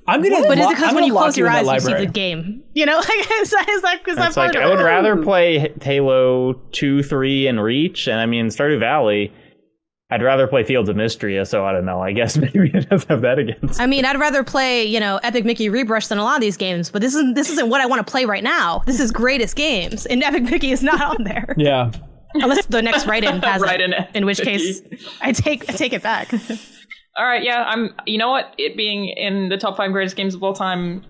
because when you close your eyes, you see the game? You know, like is that it's like I would rather play Halo 2, 3, and Reach, and I mean Stardew Valley. I'd rather play Fields of Mystery, so I don't know. I guess maybe it does have that against. I mean, I'd rather play, Epic Mickey Rebrush than a lot of these games, but this isn't what I want to play right now. This is greatest games, and Epic Mickey is not on there. Yeah. Unless the next write-in has Write-in it, in which case I take it back. All right, yeah, you know what? It being in the top 5 greatest games of all time,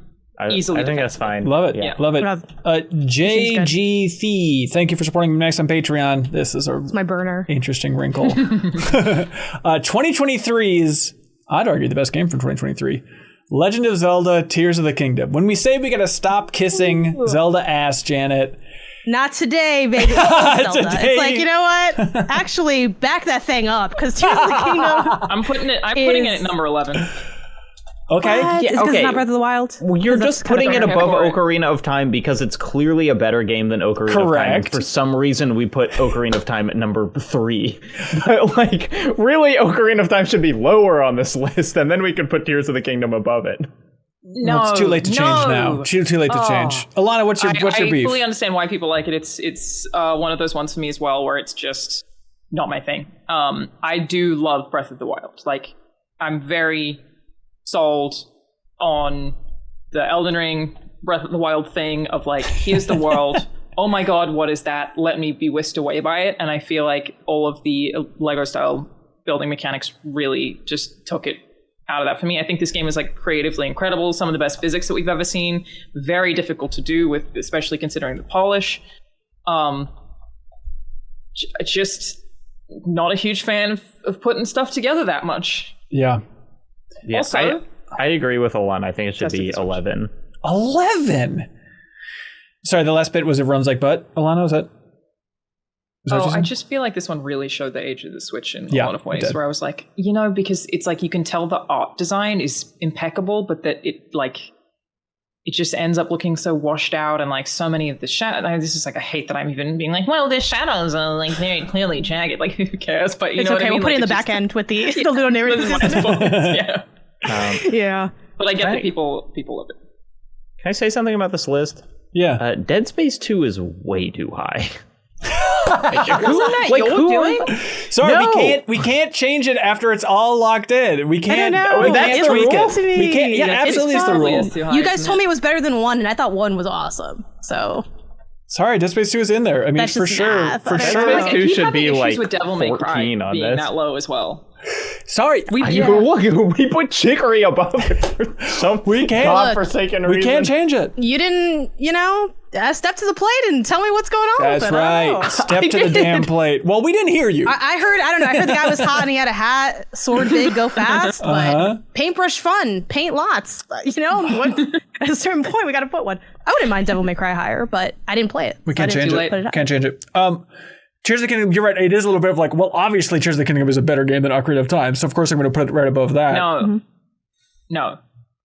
easily. I think that's fine. Love it. Yeah. Love it. JG Fee, thank you for supporting MinnMax on Patreon. This is It's my burner. interesting wrinkle. 2023's, I'd argue, the best game from 2023. Legend of Zelda Tears of the Kingdom. When we say we gotta stop kissing Zelda ass, Janet. Not today, baby. Zelda. Today. It's like, you know what? Actually, back that thing up, because Tears of the Kingdom. I'm putting it at number 11. Okay. What? Yeah, Is it 'cause okay. it's not Breath of the Wild? Well, you're 'Cause just that's kind putting of it fair. above for it. Ocarina of Time because it's clearly a better game than Ocarina of Time. Correct. And for some reason, we put Ocarina of Time at number 3. But, like, really, Ocarina of Time should be lower on this list, and then we could put Tears of the Kingdom above it. No, Well, it's too late to change now. no. Too late to change. Alana, what's your I beef? fully understand why people like it. It's one of those ones for me as well where it's just not my thing. I do love Breath of the Wild. Like, I'm very sold on the Elden Ring Breath of the Wild thing of like, here's the world. Oh my god, what is that? Let me be whisked away by it. And I feel like all of the Lego style building mechanics really just took it out of that for me. I think this game is like creatively incredible. Some of the best physics that we've ever seen. Very difficult to do with, especially considering the polish. Just not a huge fan of putting stuff together that much. Yeah. Yeah, Also, I agree with Alana. I think it should Tested be the Switch. 11. 11. Sorry, the last bit was it runs like butt. Alana, was that? What you I said? just feel like this one really showed the age of the Switch in Yeah, a lot of it ways, did. where I was like, because it's like you can tell the art design is impeccable, but that it just ends up looking so washed out, and like so many of the shadows. This is like, I hate that I'm even being like, well, the shadows are like very clearly jagged. Like, who cares? But you It's know okay. what I mean? We'll put it in the Like, back end with the little narrative system. yeah. Yeah. But I get Right. that people love it. Can I say something about this list? Yeah. Dead Space 2 is way too high. Wasn't that like, your who doing? Sorry, No. we can't change it after it's all locked in. We can't. know. We That's can't the tweak rule it. to me. We can't. Yeah, That's- absolutely, it's it's the probably rule. is too high, You guys isn't told it? me it was better than 1, and I thought 1 was awesome. So Sorry, Dead Space 2 is in there. I mean, That's for just sure, math. for I don't sure. know. Space I 2 keep should having be issues like with Devil May Cry 14 on being this. that low as well. Sorry, Look, we put Chicory above it for some We can't- godforsaken reason. we can't change it. you didn't, step to the plate and tell me what's going on. That's with it. I don't know. right. Step to the damn plate. Well, we didn't hear you. I heard the guy was hot and he had a hat, sword big, go fast, Uh-huh. but paintbrush fun, paint lots. At a certain point, we got to put one. I wouldn't mind Devil May Cry higher, but I didn't play it. We can't so I change didn't it. put up. Can't change it. Tears of the Kingdom, you're right. It is a little bit of like, well, obviously Tears of the Kingdom is a better game than Ocarina of Time. So, of course, I'm going to put it right above that. No.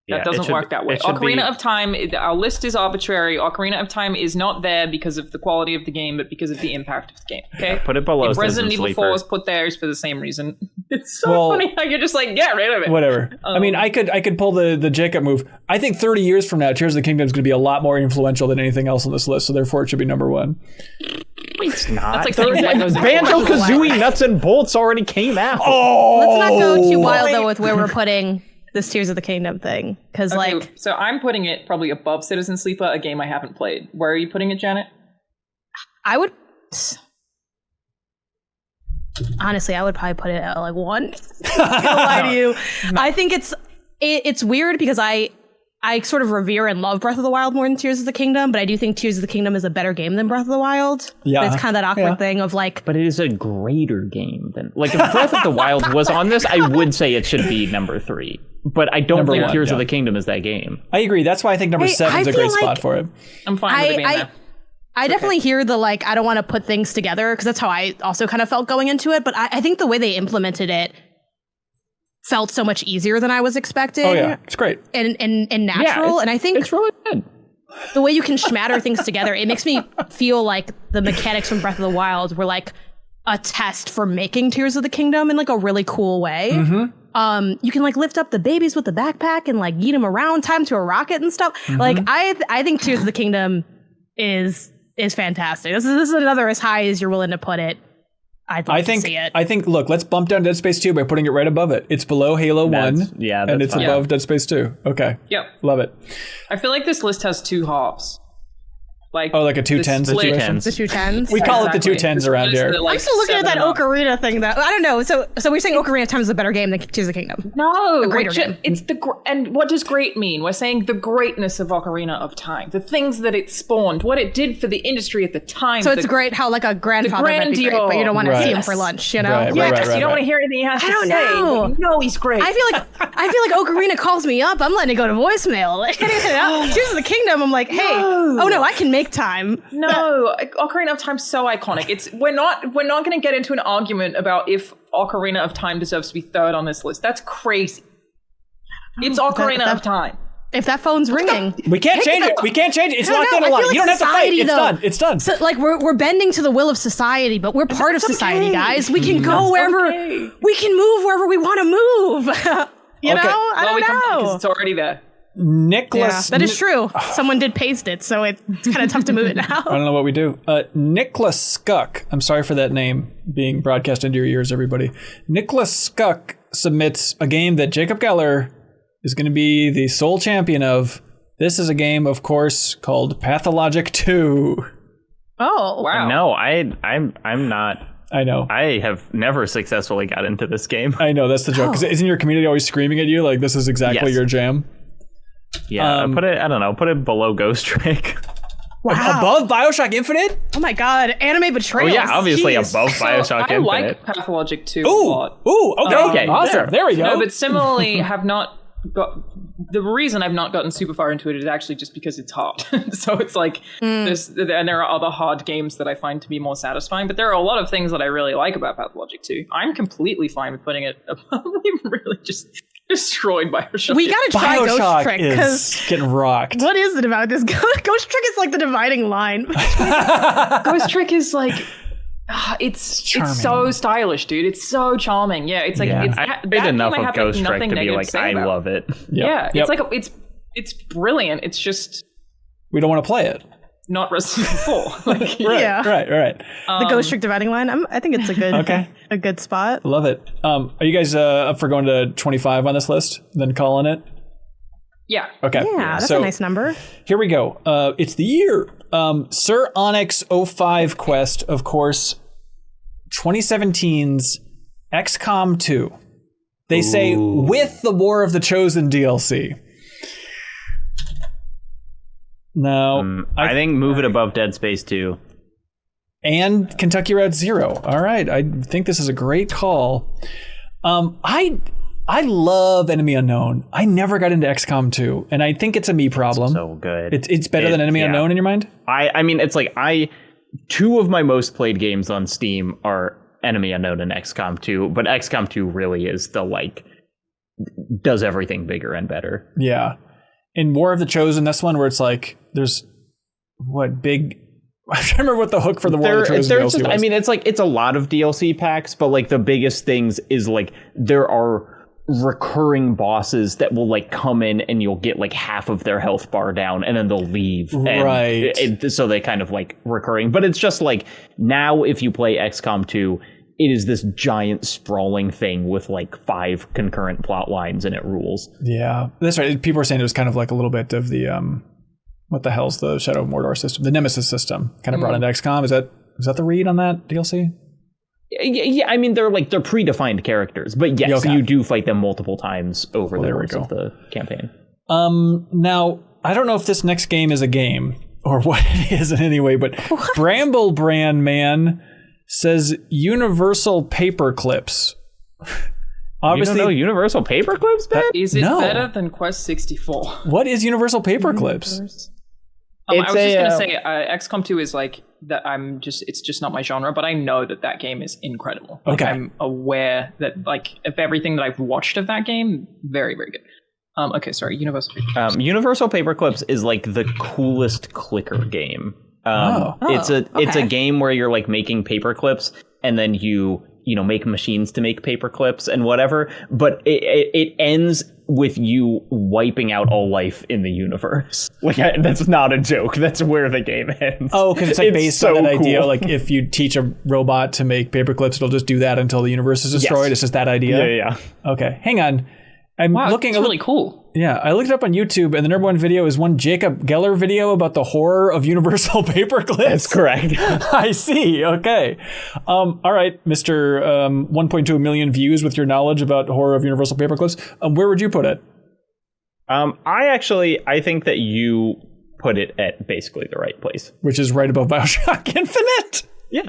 Yeah, That doesn't it should- work that way. it should Ocarina be- of Time, our list is arbitrary. Ocarina of Time is not there because of the quality of the game, but because of the impact of the game. Okay, Put it below If Resident Citizen Evil 4 Sleeper. was put there, it's for the same reason. It's so Well- funny how you're just like, get rid of it. Whatever. I mean, I could pull the Jacob move. I think 30 years from now, Tears of the Kingdom is going to be a lot more influential than anything else on this list. So, therefore, it should be number 1. It's not. That's like saying Legos are Banjo cool. Kazooie Nuts and Bolts already came out. Oh, Let's not go too wild though with where we're putting this Tears of the Kingdom thing, because Okay, so I'm putting it probably above Citizen Sleeper, a game I haven't played. Where are you putting it, Janet? I would honestly, I would probably put it at like 1. I'm not gonna lie to you. I think it's weird because I sort of revere and love Breath of the Wild more than Tears of the Kingdom, but I do think Tears of the Kingdom is a better game than Breath of the Wild. Yeah. But it's kind of that awkward Yeah. thing of like, But it is a greater game than if Breath of the Wild was on this, I would say it should be number 3. But I don't Number think 1, Tears yeah. of the Kingdom is that game. I agree. That's why I think number Hey, 7 is I a great feel spot like- for it. I'm fine with it being there. I definitely hear the like, I don't want to put things together because that's how I also kind of felt going into it. But I think the way they implemented it felt so much easier than I was expecting. Oh, yeah. It's great. And natural. And I think It's really good. the way you can schmatter things together, it makes me feel like the mechanics from Breath of the Wild were like a test for making Tears of the Kingdom in like a really cool way. You can like lift up the babies with the backpack and like yeet them around, tie them to a rocket and stuff. Like I think Tears of the Kingdom is fantastic. This is another as high as you're willing to put it. I'd love to see it. I think. Look, let's bump down Dead Space 2 by putting it right above it. It's below Halo 1. Yeah, and that's it's fine. above Dead Space 2. Okay, Yep. love it. I feel like this list has two halves. Like Oh, like a 210 the split- situation. the 210s. We call it the Exactly. 210s This around list here. that, like, I'm still looking at that 7 up. Ocarina thing though. I don't know. So we're saying Ocarina of Time is a better game than Tears of the Kingdom. No, greater we're game. it's and what does great mean? We're saying the greatness of Ocarina of Time, the things that it spawned, what it did for the industry at the time. So it's great how like a grandfather might be great, but you don't want to Right. see him for lunch, you know? Right, yes, right, you don't want to hear anything he has to don't say. know. but you know he's great. I feel like Ocarina calls me up. I'm letting it go to voicemail. Like, Tears of the Kingdom, I'm like, hey, oh no, I can make time. No, Ocarina of Time's so iconic. We're not going to get into an argument about if Ocarina of Time deserves to be third on this list. That's crazy. It's Ocarina of Time. If that phone's ringing, we can't change it. We can't change it. It's locked in a I lot. feel like You don't have to fight. society, It's though. done. It's done. So, like we're bending to the will of society, but we're part of society, guys. We can go wherever we can move wherever we want to move. You know, I don't know. Because it's already there. Nicholas. That is true. Someone did paste it, so it's kind of tough to move it now. I don't know what we do. Nicholas Skuck. I'm sorry for that name being broadcast into your ears, everybody. Nicholas Skuck submits a game that Jacob Geller is going to be the sole champion of. This is a game, of course, called Pathologic 2. Oh, Wow. No, I'm not. I know. I have never successfully got into this game. I know, that's the joke. 'Cause isn't your community always screaming at you like this is exactly Yes. your jam? Yeah, put it below Ghost Trick. wow. Above BioShock Infinite? Oh my God, anime Oh betrayals. yeah, obviously Jeez. above BioShock I Infinite. like Pathologic 2 a Ooh, lot. okay, awesome. There we go. No, but similarly, have not got the reason I've not gotten super far into it is actually just because it's hard. So it's like and there are other hard games that I find to be more satisfying. But there are a lot of things that I really like about Pathologic 2. I'm completely fine with putting it above. I'm really just destroyed by BioShock. We gotta try Ghost BioShock Trick is because getting rocked. what is it about this? Ghost Trick is like the dividing line. Ghost Trick is like. It's charming. so stylish, dude. It's so charming. Yeah, it's like it's I that played game enough I of have, Ghost like, Trick nothing to be negative like, say I about. love it. Yeah, Yep. it's brilliant. It's just We don't want to play it. not Resident Evil 4. Like, Yeah. Right. The Ghost Trick dividing line. I think it's a good Okay. a good spot. Love it. Are you guys up for going to 25 on this list, then calling it? yeah. Okay. Yeah, that's so a nice number. here we go. It's the year. Sir Onyx 05 Quest, of course, 2017's XCOM 2. They say with the War of the Chosen DLC. No, I think move it above Dead Space 2. and Kentucky Route Zero. All right, I think this is a great call. I love Enemy Unknown. I never got into XCOM 2, and I think it's a me problem. So good. It's better than Enemy Unknown in your mind? I mean, it's like two of my most played games on Steam are Enemy Unknown and XCOM 2, but XCOM 2 really is the does everything bigger and better. Yeah. In War of the Chosen, that's one where it's like there's big. I'm trying to remember what the hook for the War of the Chosen DLC was. I mean, it's a lot of DLC packs, but like the biggest things is like there are recurring bosses that will like come in and you'll get like half of their health bar down and then they'll leave. And Right. so they kind of like recurring, but it's just like now if you play XCOM 2, it is this giant sprawling thing with like 5 concurrent plot lines and it rules. Yeah, that's right. People are saying it was kind of like a little bit of the what the hell's the Shadow of Mordor system, the Nemesis system, kind of brought into XCOM. Is that the read on that DLC? Yeah, I mean they're predefined characters, but yes, Okay. you do fight them multiple times over the there we course go. of the campaign. Now I don't know if this next game is a game or what it is in any way, but Bramble Brand Man says Universal Paper Clips. Obviously, you don't know Universal Paperclips, Ben? Is it No. better than Quest 64? what is Universal Paper Clips? I was It's just a, gonna say XCOM 2 is like that. It's just not my genre, but I know that game is incredible. Like, Okay. I'm aware that like of everything that I've watched of that game, very very good. Okay, sorry, Universal. Universal Paperclips is like the coolest clicker game. Oh. It's a okay. game where you're like making paper clips and then you make machines to make paper clips and whatever, but it ends with you wiping out all life in the universe. Like that's not a joke. That's where the game ends. Oh, because it's like based so on that idea. cool. Like if you teach a robot to make paper clips, it'll just do that until the universe is destroyed. Yes. It's just that idea. Yeah. Okay, hang on. I'm Wow, looking. it's really cool. Yeah, I looked it up on YouTube, and the number one video is one Jacob Geller video about the horror of Universal Paper Clips. That's correct. I see. Okay. All right, Mr. 1.2 million views with your knowledge about horror of Universal Paper Clips. Where would you put it? I think that you put it at basically the right place. Which is right above BioShock Infinite. Yeah.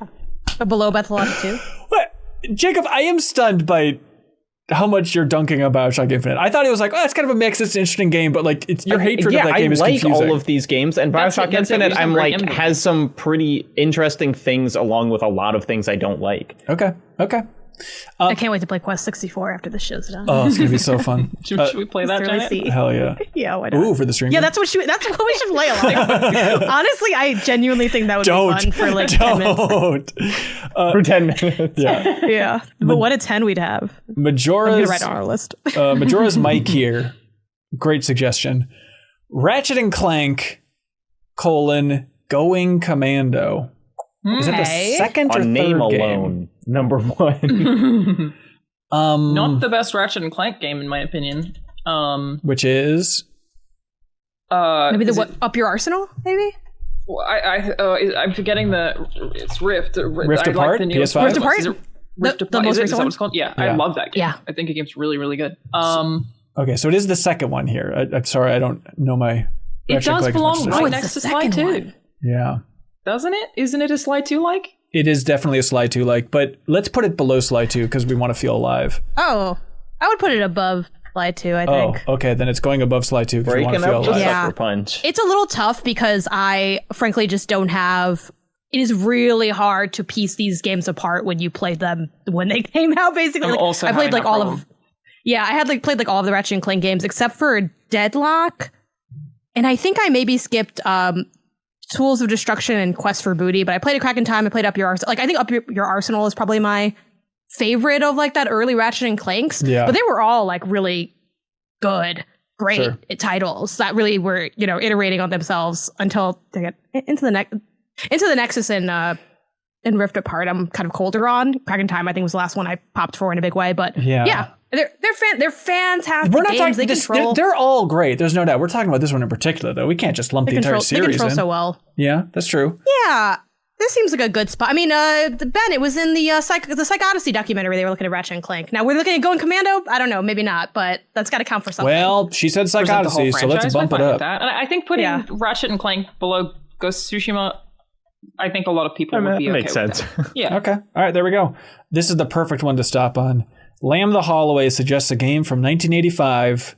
Below Pathologic 2. What? Jacob, I am stunned by how much you're dunking on BioShock Infinite. I thought it was like, it's kind of a mix. It's an interesting game, but like, your hatred of that game is confusing. I like all of these games, and BioShock That's it. Infinite, We I'm just like, never ended. has some pretty interesting things along with a lot of things I don't like. Okay. I can't wait to play Quest 64 after the show's done. Oh, it's gonna be so fun. Should we play that, Really Janet? see. Hell yeah. Yeah, why not? Ooh, for the stream. Yeah, that's what we should play a lot. Honestly, I genuinely think that would be fun for like 10 minutes. For 10 minutes. Yeah. Yeah, but what a 10 we'd have. I'm Majora's gonna write on our list. Majora's Mic here. Great suggestion. Ratchet and Clank, Going Commando. Is it the second or On third name game? alone, number one. Not the best Ratchet and Clank game, in my opinion. Which is? Maybe is Up Your Arsenal, maybe? I'm forgetting it's Rift. Rift I Apart? Like the PS5? Rift Apart? Is it Rift The Apart? most Is that recent what one? it's called? Yeah, Yeah. I love that game. Yeah. I think the game's really, really good. Okay, so it is the second one here. I'm sorry, I don't know my. It Ratchet and does Clank as belong much as right I it's next the to Sly second 2. one. Yeah. Doesn't it? Isn't it a Sly 2 like? It is definitely a Sly 2 like, but let's put it below Sly 2 because we want to feel alive. Oh, I would put it above Sly 2, I Oh, think. okay, then it's going above Sly 2 because we want Breaking to feel up the alive. Yeah. sucker punch. It's a little tough because I frankly just don't have. It is really hard to piece these games apart when you played them when they came out. Basically, I'm also I played having like that all problem. of. Yeah, I had played like all of the Ratchet and Clank games except for Deadlock, and I think I maybe skipped Tools of Destruction and Quest for Booty. But I played A Crack in Time. I played Up Your Arsenal. Like I think Up Your Arsenal is probably my favorite of like that early Ratchet and Clanks. Yeah. But they were all like really good, great Sure. titles that really were, iterating on themselves until they get into the Nexus and Rift Apart. I'm kind of colder on. Crack in Time, I think, was the last one I popped for in a big way. But Yeah. they're fantastic We're not games. talking. They control. They're all great. There's no doubt. We're talking about this one in particular, though. We can't just lump the entire They series control in. so well. Yeah, that's true. Yeah, this seems like a good spot. I mean, Ben, it was in the Psych Odyssey documentary. They were looking at Ratchet and Clank. Now we're looking at Going Commando. I don't know, maybe not, but that's got to count for something. Well, she said Psych Present the whole Odyssey, so let's franchise. bump I'm it fine with up. that. And I think putting Yeah. Ratchet and Clank below Ghost of Tsushima, I think a lot of people would be that okay makes with sense. that. Yeah. Okay. All right, there we go. This is the perfect one to stop on. Lamb the Holloway suggests a game from 1985.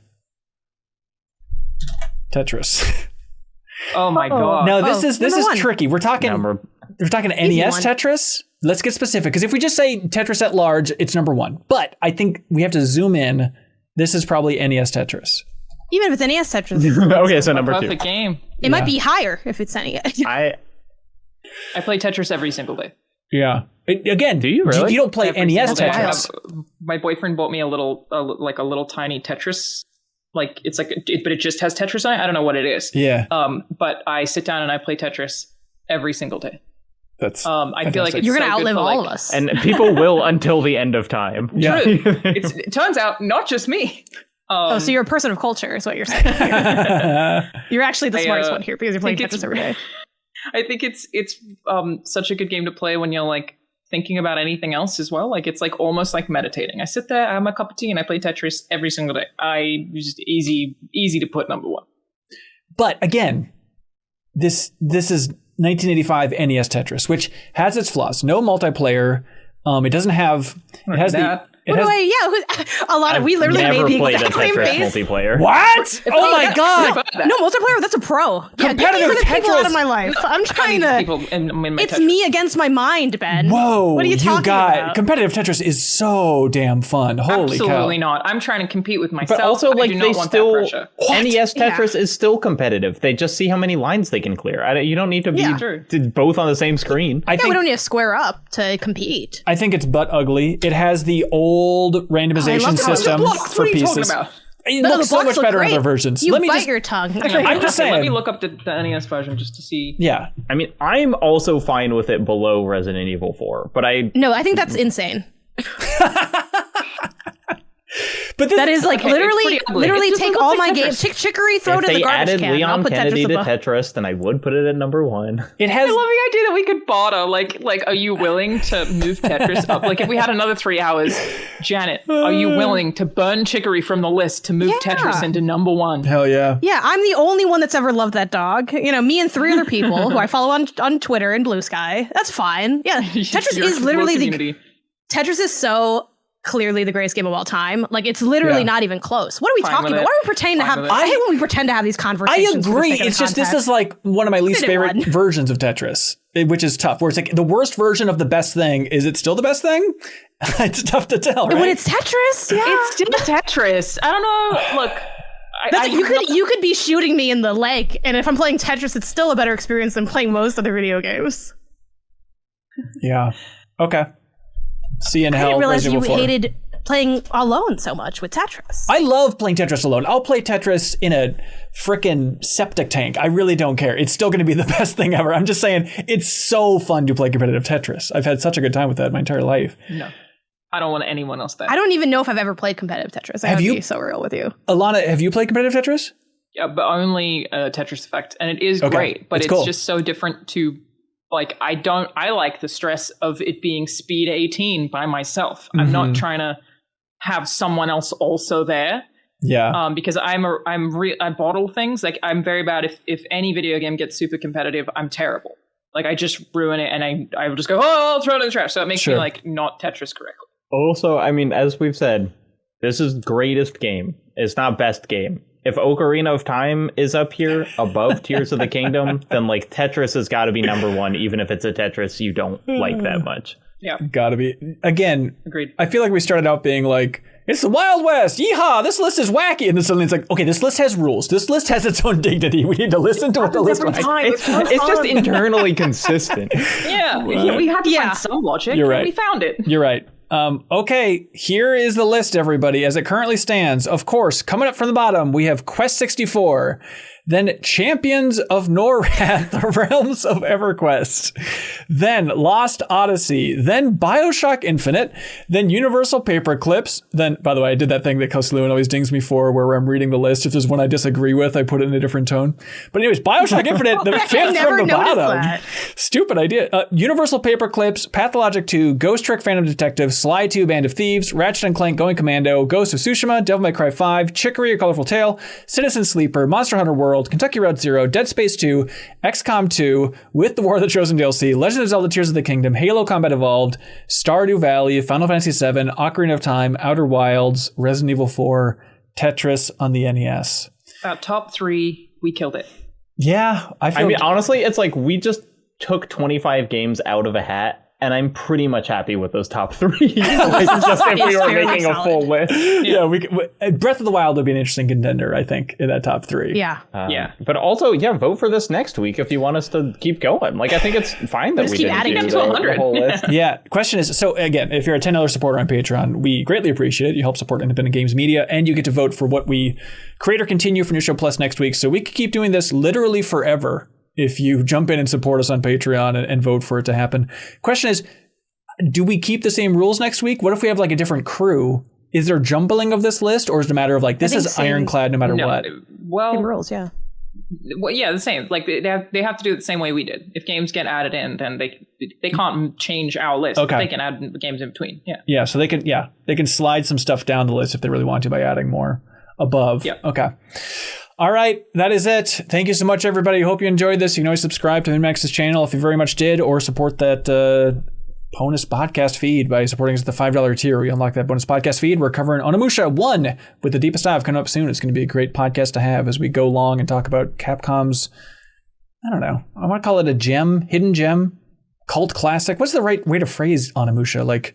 Tetris. Oh my god. Now this is number one. tricky. We're talking Number NES one. Tetris. Let's get specific because if we just say Tetris at large, it's number one. But I think we have to zoom in. This is probably NES Tetris. Even if it's NES Tetris, Okay, so number two. Perfect game. it might be higher if it's NES. I I play Tetris every single day. Yeah. Again, Do you really? You don't play Every NES single day. I Tetris. have- my boyfriend bought me a little tiny Tetris. Like it's like, but it just has Tetris on it. I don't know what it is. Yeah. But I sit down and I play Tetris every single day. That's. I feel like fantastic. it's You're gonna so good outlive for, all like- of us. and people will until the end of time. Yeah. It turns out not just me. So you're a person of culture, is what you're saying. You're actually the smartest one here because you're playing think Tetris every day. I think it's such a good game to play when you're like thinking about anything else as well. Like it's like almost like meditating. I sit there, I have my cup of tea, and I play Tetris every single day. Just easy to put number one. But again, this is 1985 NES Tetris, which has its flaws. No multiplayer. It doesn't have. It has that. the. It has, A lot of we literally Never made the played a exact same Tetris face. multiplayer. what? Oh my god! No multiplayer. That's a pro. Yeah, get me Competitive for the people Tetris. out of my life. I'm trying to. People in my It's Tetris. me against my mind, Ben. Whoa! What are you talking about? Competitive Tetris is so damn fun. Holy cow! Absolutely not. I'm trying to compete with myself. But also, I like, do they not want still that pressure. NES Tetris is still competitive. They just see how many lines they can clear. You don't need to be True. both on the same screen. I Yeah, we think. don't need to square up to compete. I think it's butt ugly. It has the old randomization love it. system Blocks, for what are you pieces. talking about? It No, looks the so blocks much look better in great. other versions. You Let me bite just. your tongue. I'm just Let me saying. look up the NES version just to see. Yeah. I mean, I'm also fine with it below Resident Evil 4, but No, I think that's insane. But this, That is like Okay, it's pretty ugly. literally It just take looks all like my Tetris. games, chicory, throw if it in they the garbage added can. I'll Leon put Kennedy Tetris to above. Tetris, then I would put it at number one. it I has. love the idea that we could barter. Like, are you willing to move Tetris up? Like, if we had another 3 hours, Janet, are you willing to burn Chicory from the list to move Yeah. Tetris into number one? Hell yeah. Yeah, I'm the only one that's ever loved that dog. You know, me and 3 other people who I follow on Twitter and Blue Sky. That's fine. Yeah, Tetris Your is literally community. Tetris is so clearly the greatest game of all time. Like, it's literally not even close. What are we Fine talking with about? it. Why are we pretending to Fine have? with it. I hate when we pretend to have these I conversations. agree. It's just this is like one of my least favorite versions of Tetris, which is tough. Where it's like the worst version of the best thing. Is it still the best thing? It's tough to tell, right? When it's Tetris, yeah. It's still Tetris. I don't know. Look, You could be shooting me in the leg, and if I'm playing Tetris, it's still a better experience than playing most other video games. Yeah. Okay. See you in I hell. didn't realize you Resident Evil 4. hated playing alone so much with Tetris. I love playing Tetris alone. I'll play Tetris in a frickin' septic tank. I really don't care. It's still going to be the best thing ever. I'm just saying, it's so fun to play competitive Tetris. I've had such a good time with that my entire life. no. I don't want anyone else there. I don't even know if I've ever played competitive Tetris. I Have have you? to be so real with you. Alana, have you played competitive Tetris? Yeah, but only Tetris Effect, and it is Okay. great, but It's it's cool. just so different to like I like the stress of it being speed 18 by myself. I'm not trying to have someone else also there. Yeah. Because I bottle things. Like, I'm very bad if any video game gets super competitive, I'm terrible. Like, I just ruin it, and I will just go, oh, I'll throw it in the trash. So it makes me like not Tetris correctly. Also, I mean, as we've said, this is greatest game. It's not best game. If Ocarina of Time is up here above Tears of the Kingdom, then like Tetris has got to be number one, even if it's a Tetris you don't like that much. Yeah, Gotta be. Again, agreed. I feel like we started out being like, it's the Wild West. Yeehaw, this list is wacky. And then suddenly it's like, okay, this list has rules. This list has its own dignity. We need to listen to what the list was. It's just internally consistent. Yeah, we had to find some logic. You're right. And we found it. You're right. Okay, here is the list, everybody, as it currently stands. Of course, coming up from the bottom, we have Quest 64, then Champions of Norrath, the Realms of EverQuest, then Lost Odyssey, then BioShock Infinite, then Universal Paperclips, then, by the way, I did that thing that Costello always dings me for, where I'm reading the list. If there's one I disagree with, I put it in a different tone. But anyways, BioShock Infinite, the fifth from the bottom. That. Stupid idea. Universal Paperclips, Pathologic 2, Ghost Trick Phantom Detective, Sly 2, Band of Thieves, Ratchet & Clank Going Commando, Ghost of Tsushima, Devil May Cry 5, Chicory A Colorful Tale, Citizen Sleeper, Monster Hunter World, Kentucky Route Zero, Dead Space 2, XCOM 2, With the War of the Chosen DLC, Legend of Zelda Tears of the Kingdom, Halo Combat Evolved, Stardew Valley, Final Fantasy VII, Ocarina of Time, Outer Wilds, Resident Evil 4, Tetris on the NES. Top 3, we killed it. Yeah, I mean, honestly, it's like we just took 25 games out of a hat, and I'm pretty much happy with those top 3. Like, just if we were very making a solid. full list. yeah, Breath of the Wild would be an interesting contender, I think, in that top 3. Yeah. Yeah. But also, vote for this next week if you want us to keep going. Like, I think it's fine that Just we keep didn't adding do them to the 100. whole list. Yeah. Question is, so again, if you're a $10 supporter on Patreon, we greatly appreciate it. You help support independent games media, and you get to vote for what we create or continue for New Show Plus next week. So we could keep doing this literally forever if you jump in and support us on Patreon and vote for it to happen. Question is, do we keep the same rules next week? What if we have like a different crew? Is there jumbling of this list, or is it a matter of like, this is ironclad no matter what? Well, Same rules, yeah. Well, yeah, the same. Like they have to do it the same way we did. If games get added in, then they can't change our list. Okay. They can add games in between. Yeah. Yeah, so they can slide some stuff down the list if they really want to by adding more above. Yeah. Okay. All right, that is it. Thank you so much, everybody. Hope you enjoyed this. You can always subscribe to MinnMax's channel if you very much did, or support that bonus podcast feed by supporting us at the $5 tier. We unlock that bonus podcast feed. We're covering Onimusha 1 with the Deepest Dive coming up soon. It's going to be a great podcast to have as we go along and talk about Capcom's, I don't know, I want to call it a gem, hidden gem, cult classic. What's the right way to phrase Onimusha? Like,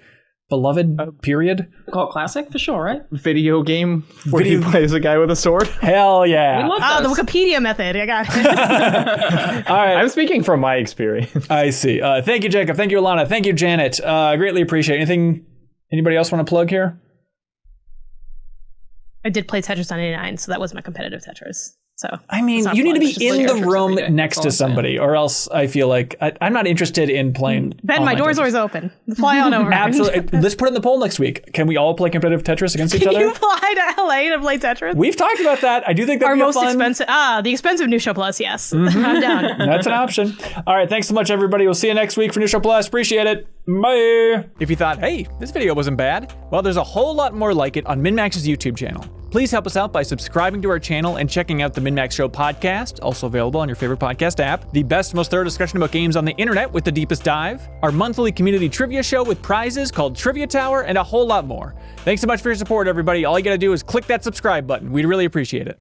beloved period? Call it classic for sure, right? Video game where he plays a guy with a sword. Hell yeah. We love Oh, the those. Wikipedia method. I got it. All right. I'm speaking from my experience. I see. Thank you, Jacob. Thank you, Alana. Thank you, Janet. I greatly appreciate it. Anything anybody else want to plug here? I did play Tetris 99, so that was my competitive Tetris. So I mean, not you need to plug, be it's just in like the Tetris room every day. next That's to all I'm saying. somebody, or else I feel like I'm not interested in playing. Ben, my online door's Tetris. always open. Fly on over. Absolutely. Let's put it in the poll next week. Can we all play competitive Tetris against each Can other? you fly to LA to play Tetris? We've talked about that. I do think that'd Our be most fun. expensive. The expensive New Show Plus. Yes, I'm down. That's an option. All right. Thanks so much, everybody. We'll see you next week for New Show Plus. Appreciate it. Bye. If you thought, hey, this video wasn't bad, well, there's a whole lot more like it on MinnMax's YouTube channel. Please help us out by subscribing to our channel and checking out the MinnMax Show podcast, also available on your favorite podcast app, the best, most thorough discussion about games on the internet with the deepest dive, our monthly community trivia show with prizes called Trivia Tower, and a whole lot more. Thanks so much for your support, everybody. All you gotta do is click that subscribe button. We'd really appreciate it.